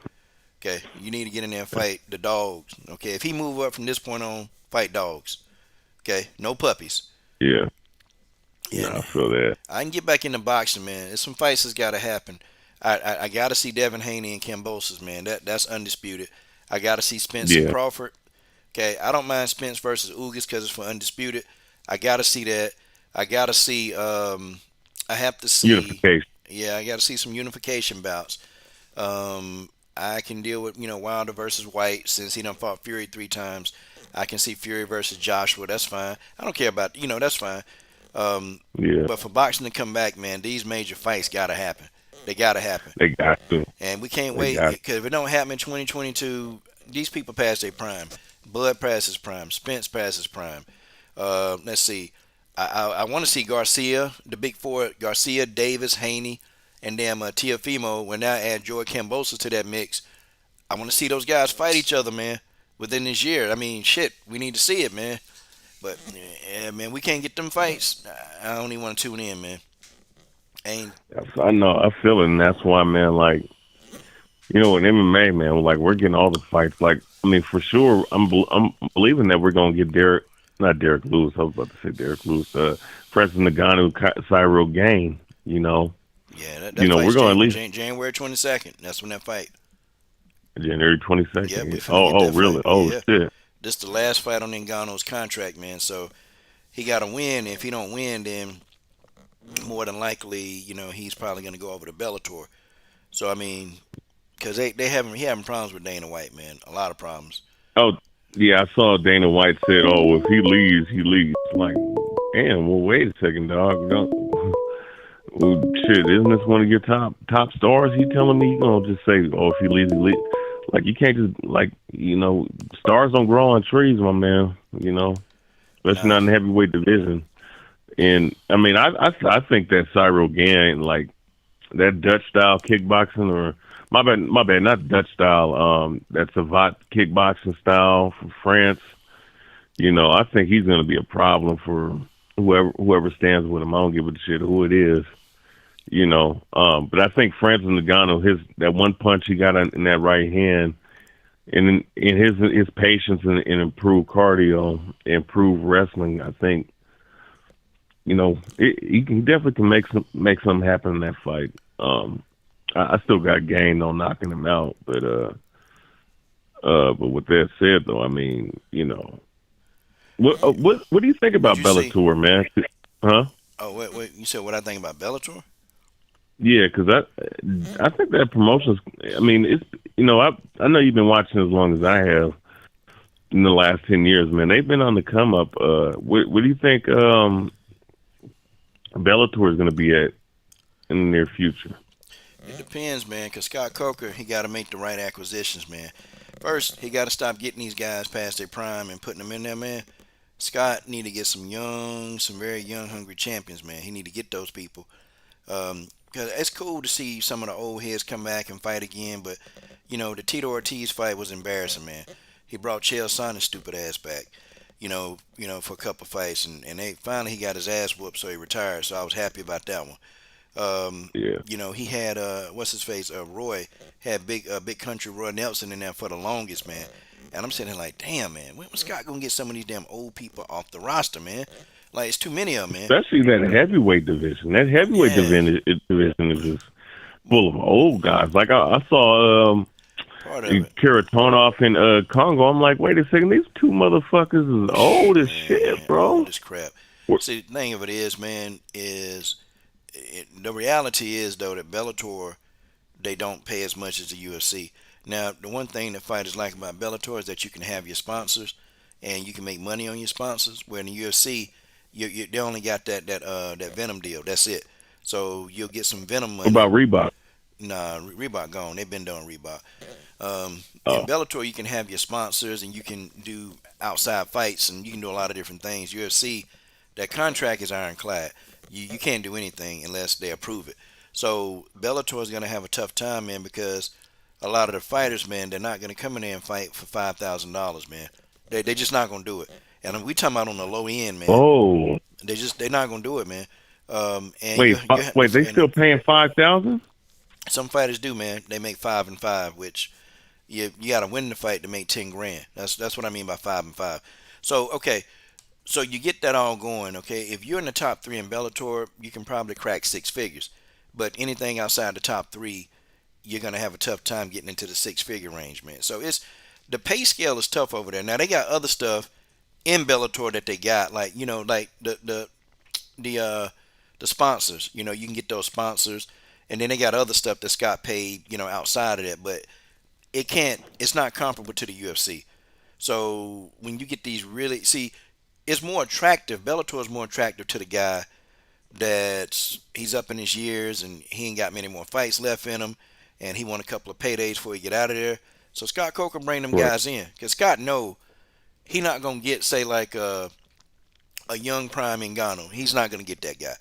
S1: Okay, you need to get in there and fight the dogs. Okay, if he move up from this point on, fight dogs. Okay, no puppies.
S2: Yeah,
S1: Yeah,
S2: I feel that.
S1: I can get back into boxing, man. There's some fights that's got to happen. I got to see Devin Haney and Kambossos, man. That's undisputed. I got to see Spence and
S2: Yeah,
S1: Crawford. Okay, I don't mind Spence versus Ugas because it's for undisputed. I got to see that. I got to see. I have to see.
S2: unification.
S1: Yeah, I got to see some unification bouts. I can deal with Wilder versus White since he done fought Fury 3 times. I can see Fury versus Joshua. That's fine. I don't care about that's fine.
S2: Yeah,
S1: But for boxing to come back, man, these major fights gotta happen. They gotta happen,
S2: they got to.
S1: and we can't
S2: They
S1: wait
S2: got.
S1: because if it don't happen in 2022, these people pass their prime. Bud passes prime. Spence passes prime. Let's see. I want to see Garcia, the big four: Garcia, Davis, Haney, and damn Tiafimo. When now add Joy Kambossos to that mix, I want to see those guys fight each other, man, within this year. I mean, shit, we need to see it, man. But yeah, man, we can't get them fights. I don't even want to tune in, man. Ain't
S2: I know. I feel it, and that's why, man. Like, in MMA, man, like we're getting all the fights. Like, I mean, for sure, I'm believing that we're gonna get not Derek Lewis. I was about to say Derek Lewis. Francis Ngannou, Cyril Gain.
S1: yeah, that
S2: We're
S1: fight's
S2: going at least
S1: January 22nd. That's when that fight.
S2: January
S1: Yeah,
S2: 22nd.
S1: we finna get
S2: Oh,
S1: that
S2: really?
S1: fight.
S2: Oh,
S1: Yeah,
S2: shit.
S1: this the last fight on Ngannou's contract, man. So he got to win. If he don't win, then more than likely, he's probably gonna go over to Bellator. So I mean, because he having problems with Dana White, man. A lot of problems.
S2: Oh, yeah. I saw Dana White said, "Oh, if he leaves, he leaves." Like, damn. Well, wait a second, dog. Don't. Well, shit, isn't this one of your top stars? He telling me you gonna just say, "Oh, if he leaves, he leaves." Like, you can't just stars don't grow on trees, my man. Especially not in the heavyweight division. And I mean, I think that Cyril Gane, like that Dutch style kickboxing, or my bad, not Dutch style. That Savat kickboxing style from France. I think he's going to be a problem for whoever stands with him. I don't give a shit who it is. But I think Francis Ngannou, that one punch he got in that right hand, and in his patience and improved cardio, improved wrestling, I think. He definitely can make something happen in that fight. I still got Gain on knocking him out, but with that said, though, I mean, what do you think about Bellator, man? Huh?
S1: Oh wait, you said what I think about Bellator?
S2: Yeah, because I think that promotion's. I mean, it's I know you've been watching as long as I have, in the last 10 years, man. They've been on the come up. What do you think Bellator is going to be at in the near future?
S1: It depends, man, because Scott Coker, he got to make the right acquisitions, man. First, he got to stop getting these guys past their prime and putting them in there, man. Scott need to get some very young, hungry champions, man. He need to get those people. Because it's cool to see some of the old heads come back and fight again, but, the Tito Ortiz fight was embarrassing, man. He brought Chael Sonnen's stupid ass back, for a couple fights, and they finally he got his ass whooped, so he retired. So I was happy about that one.
S2: Yeah.
S1: He had what's his face? Roy had big country Roy Nelson in there for the longest, man. And I'm sitting there like, damn, man, when was Scott gonna get some of these damn old people off the roster, man? Like it's too many of them, man.
S2: Especially that heavyweight division. That heavyweight
S1: Yeah.
S2: division is just full of old guys. Like I saw
S1: Part of it.
S2: Karatonov in Congo. I'm like, wait a second, these two motherfuckers is old as shit, bro.
S1: All this crap. See, the thing of it is, man, the reality is though that Bellator they don't pay as much as the UFC. Now, the one thing that fighters like about Bellator is that you can have your sponsors and you can make money on your sponsors. Where in the UFC, they only got that Venom deal. That's it. So you'll get some Venom money.
S2: What about Reebok?
S1: Nah, Reebok gone. They've been doing Reebok.
S2: Oh.
S1: In Bellator, you can have your sponsors and you can do outside fights and you can do a lot of different things. UFC, that contract is ironclad. You can't do anything unless they approve it. So Bellator is going to have a tough time, man, because a lot of the fighters, man, they're not going to come in there and fight for $5,000, man. They just not going to do it. And we talking about on the low end, man.
S2: Oh,
S1: They're not going to do it, man. And
S2: wait, they still paying 5,000?
S1: Some fighters do, man. They make 5 and 5, which you got to win the fight to make 10 grand. That's what I mean by 5 and 5. So okay, so you get that all going. Okay, if you're in the top 3 in Bellator, you can probably crack 6 figures. But anything outside the top 3, you're gonna have a tough time getting into the 6-figure range, man. So the pay scale is tough over there. Now they got other stuff in Bellator that they got, like like the sponsors. You can get those sponsors, and then they got other stuff that's got paid, outside of that. But it's not comparable to the UFC. So when you get these really, see, it's more attractive. Bellator is more attractive to the guy he's up in his years and he ain't got many more fights left in him, and he won a couple of paydays before he get out of there. So Scott Coker bring them guys in because Scott know he not gonna get say like a young prime Ngannou. He's not gonna get that guy.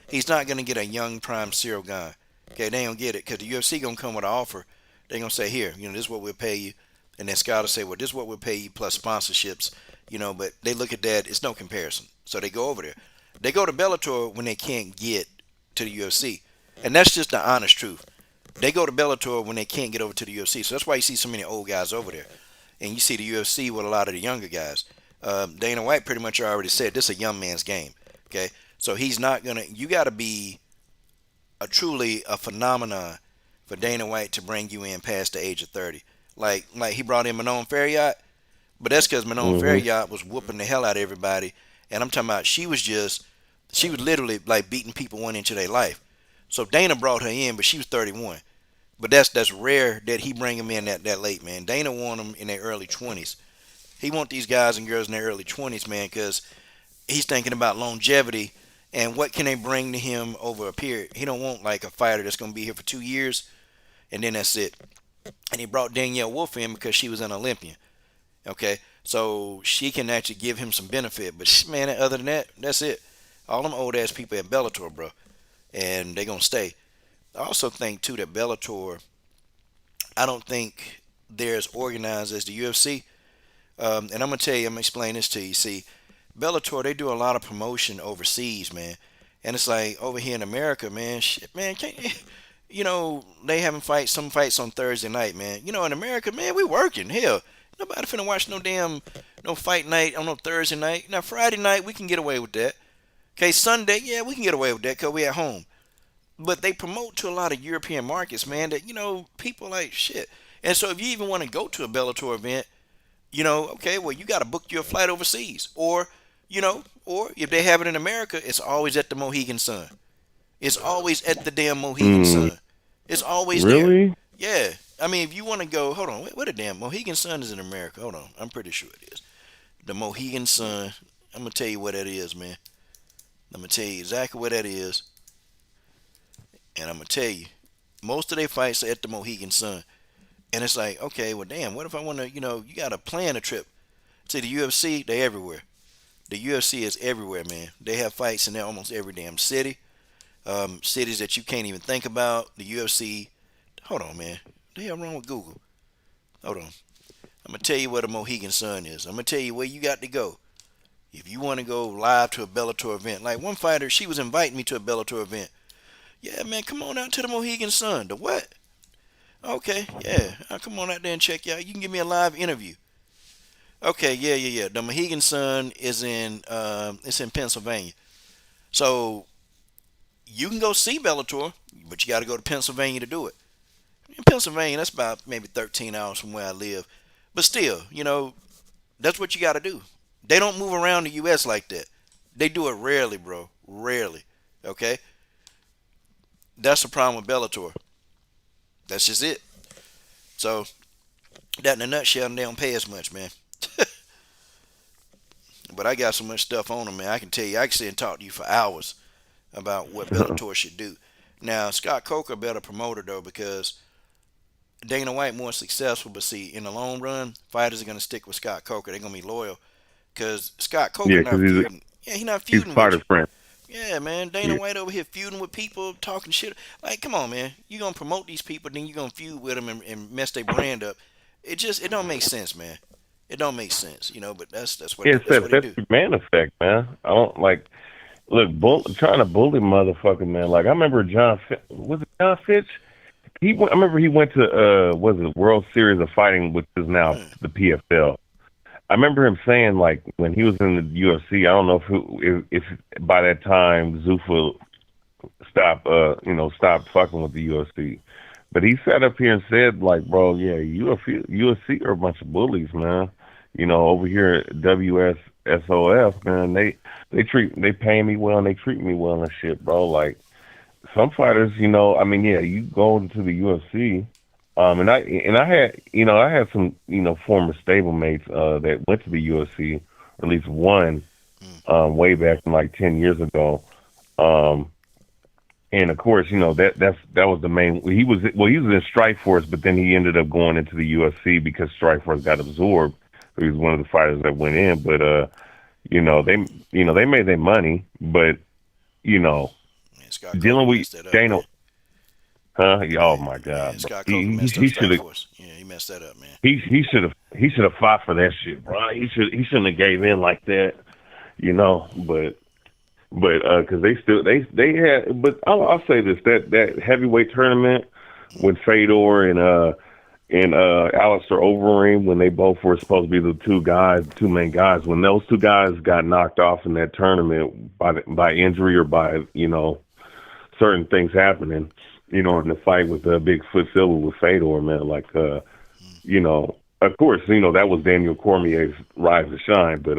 S1: He's not gonna get a young prime Cyril Gane. Okay, they don't get it because the UFC gonna come with an offer. They gonna say here, this is what we'll pay you, and then Scott will say, well, this is what we'll pay you plus sponsorships. But they look at that, it's no comparison. So they go over there. They go to Bellator when they can't get to the UFC. And that's just the honest truth. They go to Bellator when they can't get over to the UFC. So that's why you see so many old guys over there. And you see the UFC with a lot of the younger guys. Dana White pretty much already said this is a young man's game. Okay? So he's not going to, you got to be truly a phenomenon for Dana White to bring you in past the age of 30. Like he brought in Manon Farriot, but that's because Manon Farriot was whooping the hell out of everybody. And I'm talking about she was literally like beating people 1 inch of their life. So Dana brought her in, but she was 31. But that's rare that he bring them in that late, man. Dana want them in their early 20s. He want these guys and girls in their early 20s, man, because he's thinking about longevity and what can they bring to him over a period. He don't want like a fighter that's going to be here for 2 years and then that's it. And he brought Danielle Wolf in because she was an Olympian. Okay, so she can actually give him some benefit. But man, other than that, that's it. All them old ass people at Bellator, bro, and they gonna stay. I also think too that Bellator, I don't think they're as organized as the UFC. And I'm gonna tell you, I'm gonna explain this to you. See, Bellator, they do a lot of promotion overseas, man, and it's like over here in America, man, shit, man, can't. They having some fights on Thursday night, man. In America, man, we working. Hell, nobody finna watch no fight night on no Thursday night. Now, Friday night, we can get away with that. Okay, Sunday, yeah, we can get away with that because we at home. But they promote to a lot of European markets, man, that, people like shit. And so if you even want to go to a Bellator event, okay, well, you got to book your flight overseas. Or if they have it in America, it's always at the Mohegan Sun. It's always at the damn Mohegan Sun. It's always
S2: really?
S1: there. Yeah. I mean, if you want to go, hold on, what a damn Mohegan Sun is in America. Hold on, I'm pretty sure it is. The Mohegan Sun. I'm gonna tell you what that is, man. I'm gonna tell you exactly what that is, and I'm gonna tell you most of their fights are at the Mohegan Sun. And it's like, okay, well, damn, what if I want to, you got to plan a trip. See, the UFC, they everywhere. The UFC is everywhere, man. They have fights in there almost every damn city. Cities that you can't even think about. The UFC. Hold on, man. What the hell wrong with Google? Hold on. I'm gonna tell you where the Mohegan Sun is. I'm gonna tell you where you got to go if you want to go live to a Bellator event. Like one fighter, she was inviting me to a Bellator event. Yeah, man, come on out to the Mohegan Sun. The what? Okay, yeah. I'll come on out there and check you out. You can give me a live interview. Okay, yeah. The Mohegan Sun is it's in Pennsylvania. So you can go see Bellator, but you got to go to Pennsylvania to do it. In Pennsylvania, that's about maybe 13 hours from where I live. But still, that's what you got to do. They don't move around the U.S. like that. They do it rarely, bro. Rarely. Okay? That's the problem with Bellator. That's just it. So, that in a nutshell, they don't pay as much, man. But I got so much stuff on them, man. I can tell you, I can sit and talk to you for hours about what Bellator should do. Now, Scott Coker better promoter though, because Dana White more successful. But see, in the long run, fighters are gonna stick with Scott Coker. They're gonna be loyal because Scott Coker
S2: Yeah,
S1: not
S2: because
S1: feuding. Yeah, he not
S2: he's
S1: feuding with
S2: fighter
S1: you.
S2: friend.
S1: Yeah, man. Dana
S2: Yeah,
S1: White over here feuding with people, talking shit. Like, come on, man. You gonna promote these people, then you gonna feud with them and mess their brand up. It don't make sense, man. It don't make sense, But that's what
S2: yeah, it's
S1: that's
S2: that
S1: what he do.
S2: man effect, man. I don't like look trying to bully motherfucker, man. Like I remember was it John Fitch? I remember he went to was it World Series of Fighting, which is now
S1: Mm.
S2: the PFL. I remember him saying like when he was in the UFC, I don't know if by that time Zuffa stopped fucking with the UFC. But he sat up here and said like, bro, yeah, UFC are a bunch of bullies, man. Over here at WSSOF, man, they pay me well and they treat me well and shit, bro. Like some fighters, I mean, yeah, you go into the UFC, and I had some, former stablemates that went to the UFC, or at least one,
S1: Mm.
S2: way back in like 10 years ago. Um, and of course, that was the main. He was in Strike Force, but then he ended up going into the UFC because Strike Force got absorbed. So he was one of the fighters that went in, but they made their money, but you know,
S1: Man, Scott Coker
S2: dealing with
S1: messed that up,
S2: Dana,
S1: man.
S2: huh? Oh
S1: Yeah,
S2: my
S1: yeah.
S2: God, bro.
S1: Scott Coker
S2: He
S1: messed up
S2: he
S1: Strike
S2: should have
S1: Force. Yeah, he messed that up, man.
S2: he should have fought for that shit, bro. He shouldn't have gave in like that, but because they had, but I'll say this, that heavyweight tournament
S1: Mm.
S2: when Fedor and Alistair Overeem, when they both were supposed to be the two main guys, when those two guys got knocked off in that tournament by injury or by certain things happening, in the fight with Bigfoot Silver with Fedor, man, like of course, that was Daniel Cormier's rise to shine, but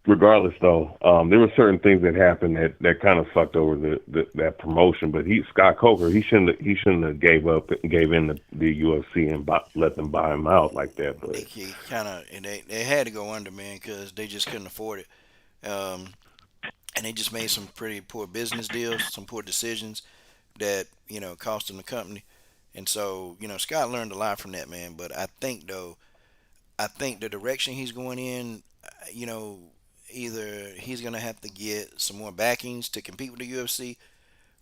S2: regardless, though, there were certain things that happened that kind of fucked over that promotion. But Scott Coker, he shouldn't have gave in the UFC and let them buy him out like that. But
S1: He kind of and they had to go under, man, because they just couldn't afford it. And they just made some pretty poor business deals, some poor decisions that cost them the company. And so Scott learned a lot from that, man. But I think the direction he's going in, you know, either he's gonna have to get some more backings to compete with the UFC,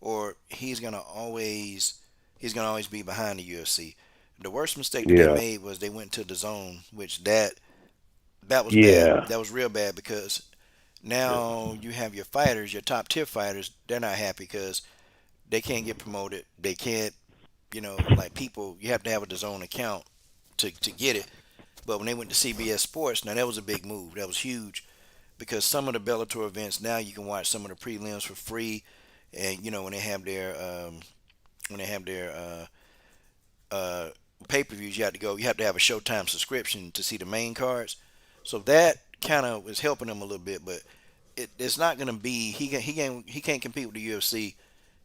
S1: or he's gonna always be behind the UFC. The worst mistake that they
S2: yeah,
S1: made was they went to the zone, which that was bad.
S2: yeah,
S1: That was real bad because now you have your fighters, your top tier fighters. They're not happy because they can't get promoted. They can't, like people. You have to have a DAZN account to get it. But when they went to CBS Sports, now that was a big move. That was huge because some of the Bellator events now you can watch some of the prelims for free, and when they have their pay per views, you have to go. You have to have a Showtime subscription to see the main cards. So that kind of is helping them a little bit, but it's not going to be. He can't compete with the UFC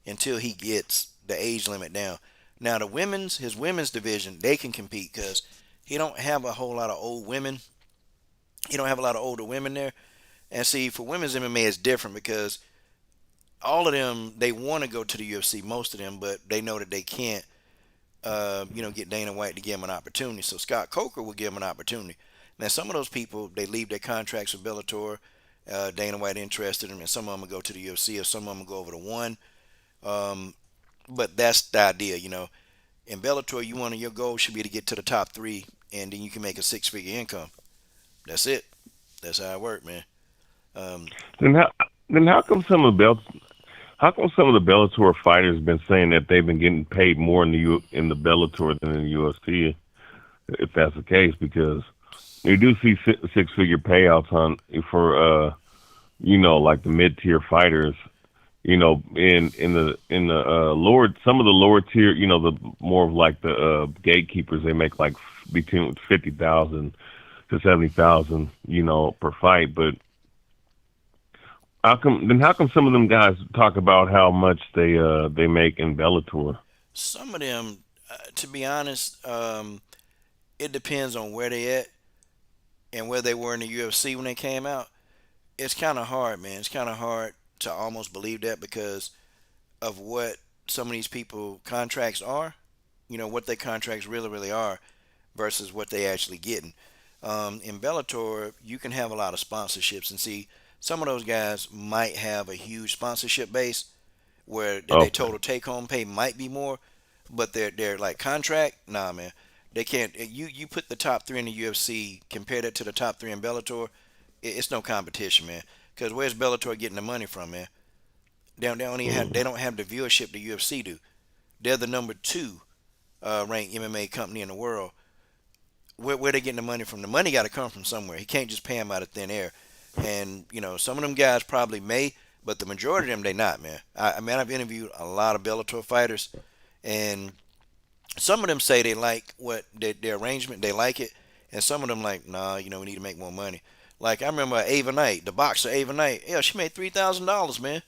S1: until he gets the age limit down. Now his women's division, they can compete because he don't have a whole lot of old women. He don't have a lot of older women there. And see, for women's MMA, it's different because all of them they want to go to the UFC, most of them, but they know that they can't, get Dana White to give them an opportunity. So Scott Coker will give them an opportunity. Now, some of those people they leave their contracts with Bellator. Dana White interested in them, and some of them will go to the UFC, or some of them will go over to one. Um, but that's the idea, In Bellator, your goal should be to get to the top three, and then you can make a six-figure income. That's it. That's how it works, man. Um,
S2: Then how then how come some of the Bellator fighters have been saying that they've been getting paid more in the Bellator than in the UFC? If that's the case, because you do see six figure payouts on for like the mid tier fighters. In the lower, some of the lower tier, the more of like the gatekeepers, they make like between 50,000 to 70,000, per fight. But how come some of them guys talk about how much they make in Bellator?
S1: some of them, to be honest, it depends on where they at and where they were in the UFC when they came out. It's kind of hard, man. It's kind of hard to almost believe that because of what some of these people contracts are. What their contracts really, really are versus what they actually getting. In Bellator, you can have a lot of sponsorships, and see, some of those guys might have a huge sponsorship base where their
S2: Okay,
S1: total take home pay might be more, but their like contract, nah, man, they can't. You put the top three in the UFC, compare that to the top three in Bellator, it's no competition, man. Because where's Bellator getting the money from, man? They don't have the viewership the UFC do. They're the number two ranked MMA company in the world. Where they getting the money from? The money got to come from somewhere. He can't just pay them out of thin air. And some of them guys probably may, but the majority of them they not, man. I mean, I've interviewed a lot of Bellator fighters, and some of them say they like what their arrangement, they like it, and some of them like, nah, we need to make more money. Like I remember Ava Knight, the boxer Ava Knight. Yeah, she made $3,000, man.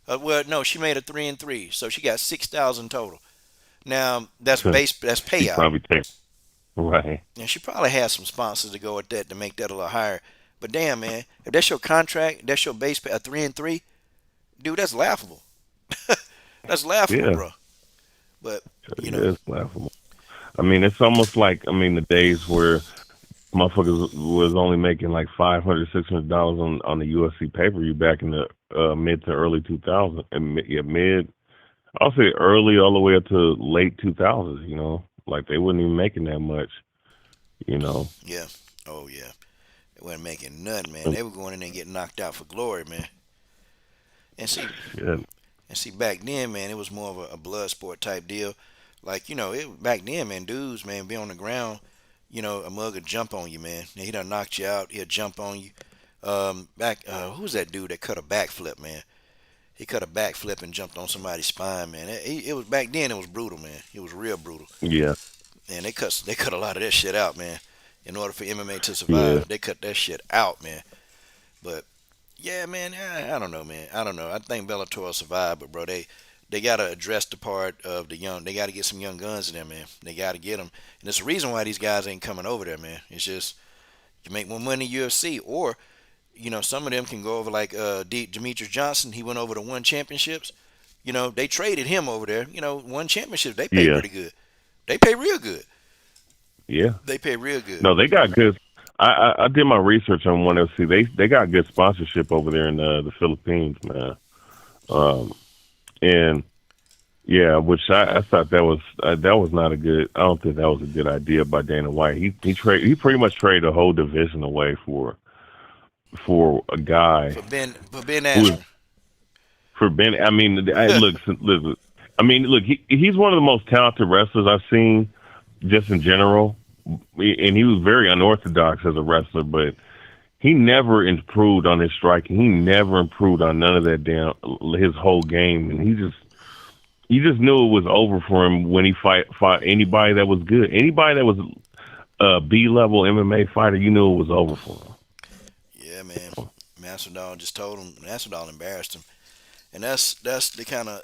S1: Well, no, she made a 3-3, so she got 6,000 total. Now that's base, that's
S2: he
S1: payout.
S2: probably take right.
S1: And she probably has some sponsors to go with that to make that a little higher. But damn, man, if that's your contract, that's your base pay, a 3-3, dude, that's laughable. That's laughable,
S2: Yeah,
S1: bro. But you
S2: it
S1: know,
S2: is laughable. I mean, it's almost like the days where motherfuckers was only making like $500, $600 on the UFC pay per view back in the mid to early 2000s, and yeah, mid. I'll say early all the way up to late 2000s. Like they wasn't even making that much. You know,
S1: yeah, oh yeah, they wasn't making nothing, man.
S2: and
S1: They were going in there and getting knocked out for glory, man. And see,
S2: shit,
S1: back then, man, it was more of a blood sport type deal. Like back then, man, dudes, man, be on the ground. A mug would jump on you, man. He done knocked you out. He'll jump on you. Who's that dude that cut a backflip, man? He cut a backflip and jumped on somebody's spine, man. It was back then. It was brutal, man. It was real brutal,
S2: yeah,
S1: and they cut a lot of that shit out, man. In order for MMA to
S2: yeah,
S1: survive, they cut that shit out, man. But yeah, man, I don't know, man. I don't know. I think Bellator will survive, but bro, they gotta address the part of the young. They gotta get some young guns in there, man. They gotta get them, and it's the reason why these guys ain't coming over there, man. It's just you make more money in UFC, or some of them can go over like Demetrius Johnson. He went over to one championships. They traded him over there. One championship. They pay
S2: yeah,
S1: pretty good. They pay real good.
S2: yeah.
S1: They pay real good.
S2: No, they got good. I did my research on one FC. They got good sponsorship over there in the Philippines, man. Um, and yeah, which I thought that was not a good. I don't think that was a good idea by Dana White. He pretty much traded a whole division away for a guy
S1: For Ben
S2: who is
S1: Askren.
S2: for Ben. I mean, look. I mean, look. He's one of the most talented wrestlers I've seen, just in general. And he was very unorthodox as a wrestler, but he never improved on his striking. He never improved on none of that damn his whole game, and you just knew it was over for him when he fought anybody that was good, anybody that was a B level MMA fighter. You knew it was over for him.
S1: Yeah, man. Masvidal just told him. Masvidal embarrassed him, and that's the kind of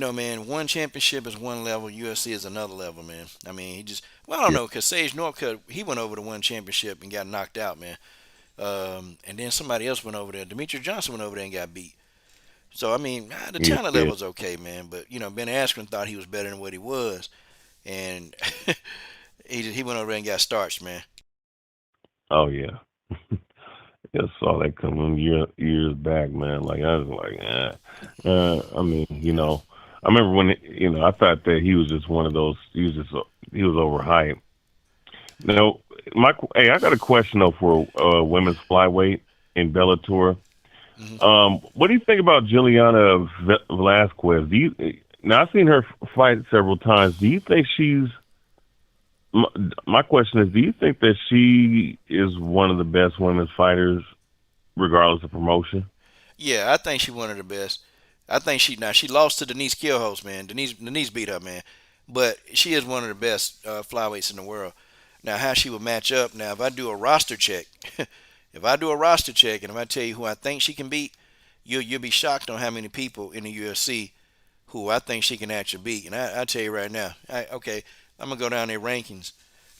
S1: Man, one championship is one level, UFC is another level, man. I mean, he just, well, I don't
S2: Yeah,
S1: know, because Sage Northcutt, he went over to one championship and got knocked out, man. And then somebody else went over there. Demetrius Johnson went over there and got beat. So, I mean, the
S2: yeah,
S1: talent
S2: yeah.
S1: level's okay, man. But, Ben Askren thought he was better than what he was. And he went over there and got starched, man.
S2: Oh yeah. Yeah, saw that coming years back, man. Like I was like, I mean, I remember when I thought that he was just one of those. He was overhyped. Now, hey, I got a question though for women's flyweight in Bellator.
S1: Hmm.
S2: What do you think about Juliana Velasquez? Now I've seen her fight several times. Do you think my, my question is, do you think that she is one of the best women's fighters, regardless of promotion?
S1: Yeah, I think she one of the best. I think she lost to Denise Killhouse, man. Denise beat her, man. But she is one of the best flyweights in the world. Now, how she would match up? Now, if I do a roster check, if I do a roster check, and if I tell you who I think she can beat, you'll be shocked on how many people in the UFC who I think she can actually beat. And I tell you right now, okay, I'm gonna go down their rankings,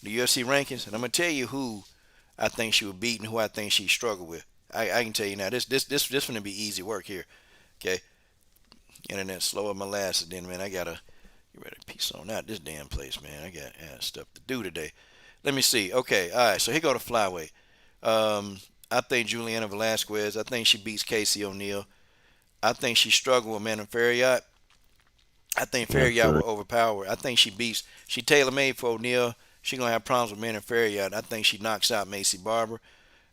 S1: the UFC rankings, and I'm gonna tell you who I think she would beat and who I think she struggled with. I can tell you now, this gonna be easy work here. Okay, internet slow up my molasses. Then, man, I gotta get ready to piece on out this damn place, man. I got stuff to do today. Let me see. Okay, all right. So here go to flyweight. I think Juliana Velasquez. I think she beats Casey O'Neill. I think she struggled with Manny Ferriot. I think
S2: Yes,
S1: Ferriot
S2: sir.
S1: will overpower her. I think she tailor made for O'Neal. She gonna have problems with Manny Ferriot. I think she knocks out Macy Barber.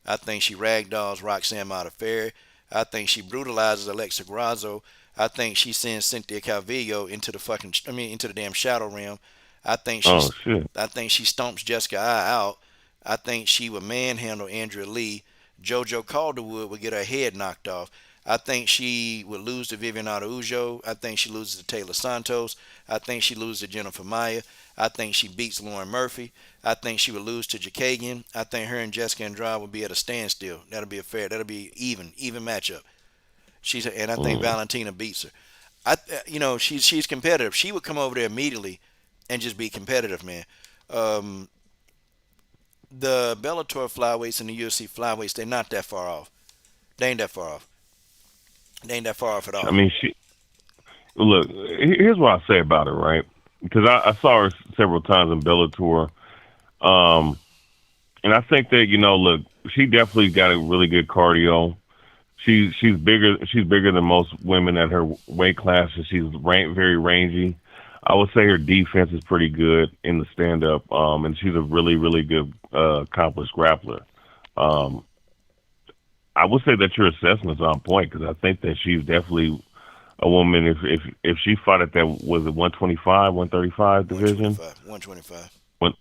S1: I think she ragdolls Roxanne Modafferi. I think she brutalizes Alexa Grasso. I think she sends Cynthia Calvillo into the damn shadow realm. I think
S2: Oh shit.
S1: I think she stomps Jessica I out. I think she would manhandle Andrea Lee. JoJo Calderwood would get her head knocked off. I think she would lose to Vivian Araujo. I think she loses to Taylor Santos. I think she loses to Jennifer Maya. I think she beats Lauren Murphy. I think she would lose to Jakagian. I think her and Jessica Andrade would be at a standstill. That'll be even matchup. And I think
S2: Mm.
S1: Valentina beats her. She's competitive. She would come over there immediately and just be competitive, man. Um, the Bellator flyweights and the UFC flyweights, they're not that far off. They ain't that far off. They ain't that far off at
S2: I
S1: all.
S2: mean, look. Here's what I say about her, right? Because I saw her several times in Bellator, um, and I think that look, she definitely got a really good cardio. She's bigger. She's bigger than most women at her weight class, and she's very rangy. I would say her defense is pretty good in the stand up, and she's a really good accomplished grappler. Um, I would say that your assessment's on point because I think that she's definitely a woman. If she fought at that was it 125, 135 division,
S1: 125. 125.
S2: one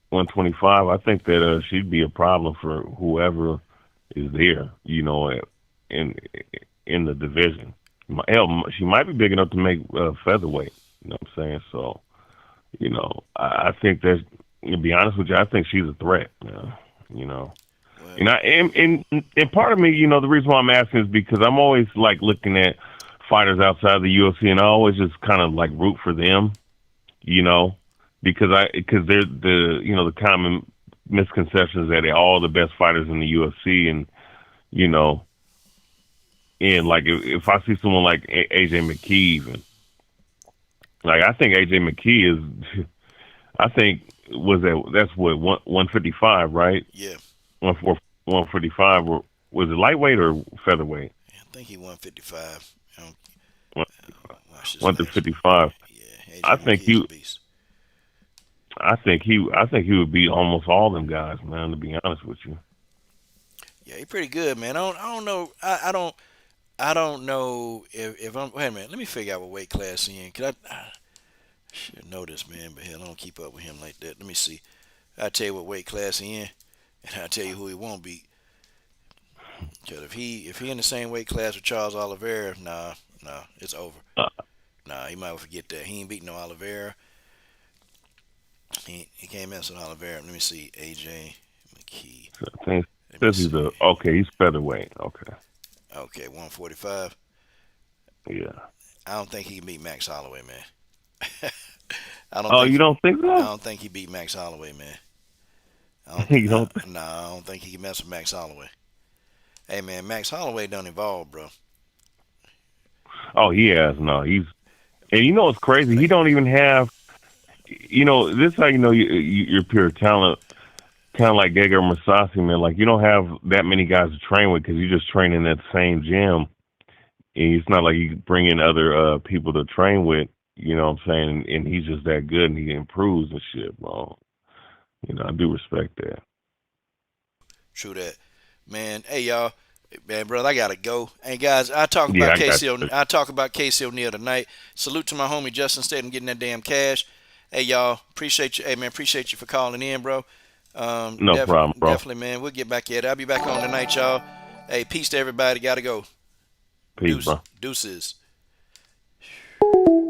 S2: 125, I think that she'd be a problem for whoever is there. In in the division. Hell, she might be big enough to make featherweight. You know what I'm saying? So, I think that, to be honest with you, I think she's a threat. You know,
S1: Well,
S2: and part of me, the reason why I'm asking is because I'm always like looking at fighters outside the UFC, and I always just kind of like root for them. You know, because they're the common misconceptions that they're all the best fighters in the UFC, and you know, and like if I see someone like AJ McKee, even like I think AJ McKee is, I think that's what 155, right?
S1: yeah.
S2: 155, or was it lightweight or featherweight?
S1: I think he 155.
S2: One
S1: Watch this
S2: one to
S1: match.
S2: 55.
S1: Yeah,
S2: I
S1: AJ
S2: think
S1: McKee is a
S2: he,
S1: beast.
S2: I think he would beat almost all them guys, man. To be honest with you.
S1: Yeah, he's pretty good, man. I don't know. I don't know if I'm. Wait a minute. Let me figure out what weight class he in. I should know this, man, but hell, I don't keep up with him like that. Let me see. I'll tell you what weight class he in, and I'll tell you who he won't beat. Because if he in the same weight class with Charles Oliveira, nah, it's over.
S2: Uh,
S1: Nah, he might forget that. He ain't beating no Oliveira. He can't mess with Oliveira. Let me see. AJ McKee.
S2: I think
S1: Let me
S2: says he's
S1: see.
S2: okay. He's featherweight. Okay,
S1: Okay, 145.
S2: yeah.
S1: I don't think he can beat Max Holloway, man. I don't
S2: Oh,
S1: think
S2: you don't think
S1: I
S2: so?
S1: don't think he beat Max Holloway, man. I don't
S2: You don't think?
S1: no, I don't think he can mess with Max Holloway. Hey man, Max Holloway done evolved, bro.
S2: Oh, he has no. He's and you know what's crazy? He don't even have. This is how you know you're pure talent. Kind of like Gegard Mousasi, man. Like you don't have that many guys to train with because you just train in that same gym. And it's not like you bring in other people to train with. You know what I'm saying? And he's just that good, and he improves and shit, bro. I do respect that.
S1: True that. Man, hey y'all. Man, brother, I gotta go. Hey guys, I talk
S2: Yeah,
S1: about
S2: I got
S1: Casey.
S2: you.
S1: I talk about Casey O'Neal tonight. Salute to my homie Justin Statham getting that damn cash. Hey y'all, appreciate you. Hey man, appreciate you for calling in, bro.
S2: No problem, bro.
S1: Definitely, man. We'll get back at it. I'll be back on tonight, y'all. Hey, peace to everybody. Gotta go.
S2: Peace, bro.
S1: Deuces.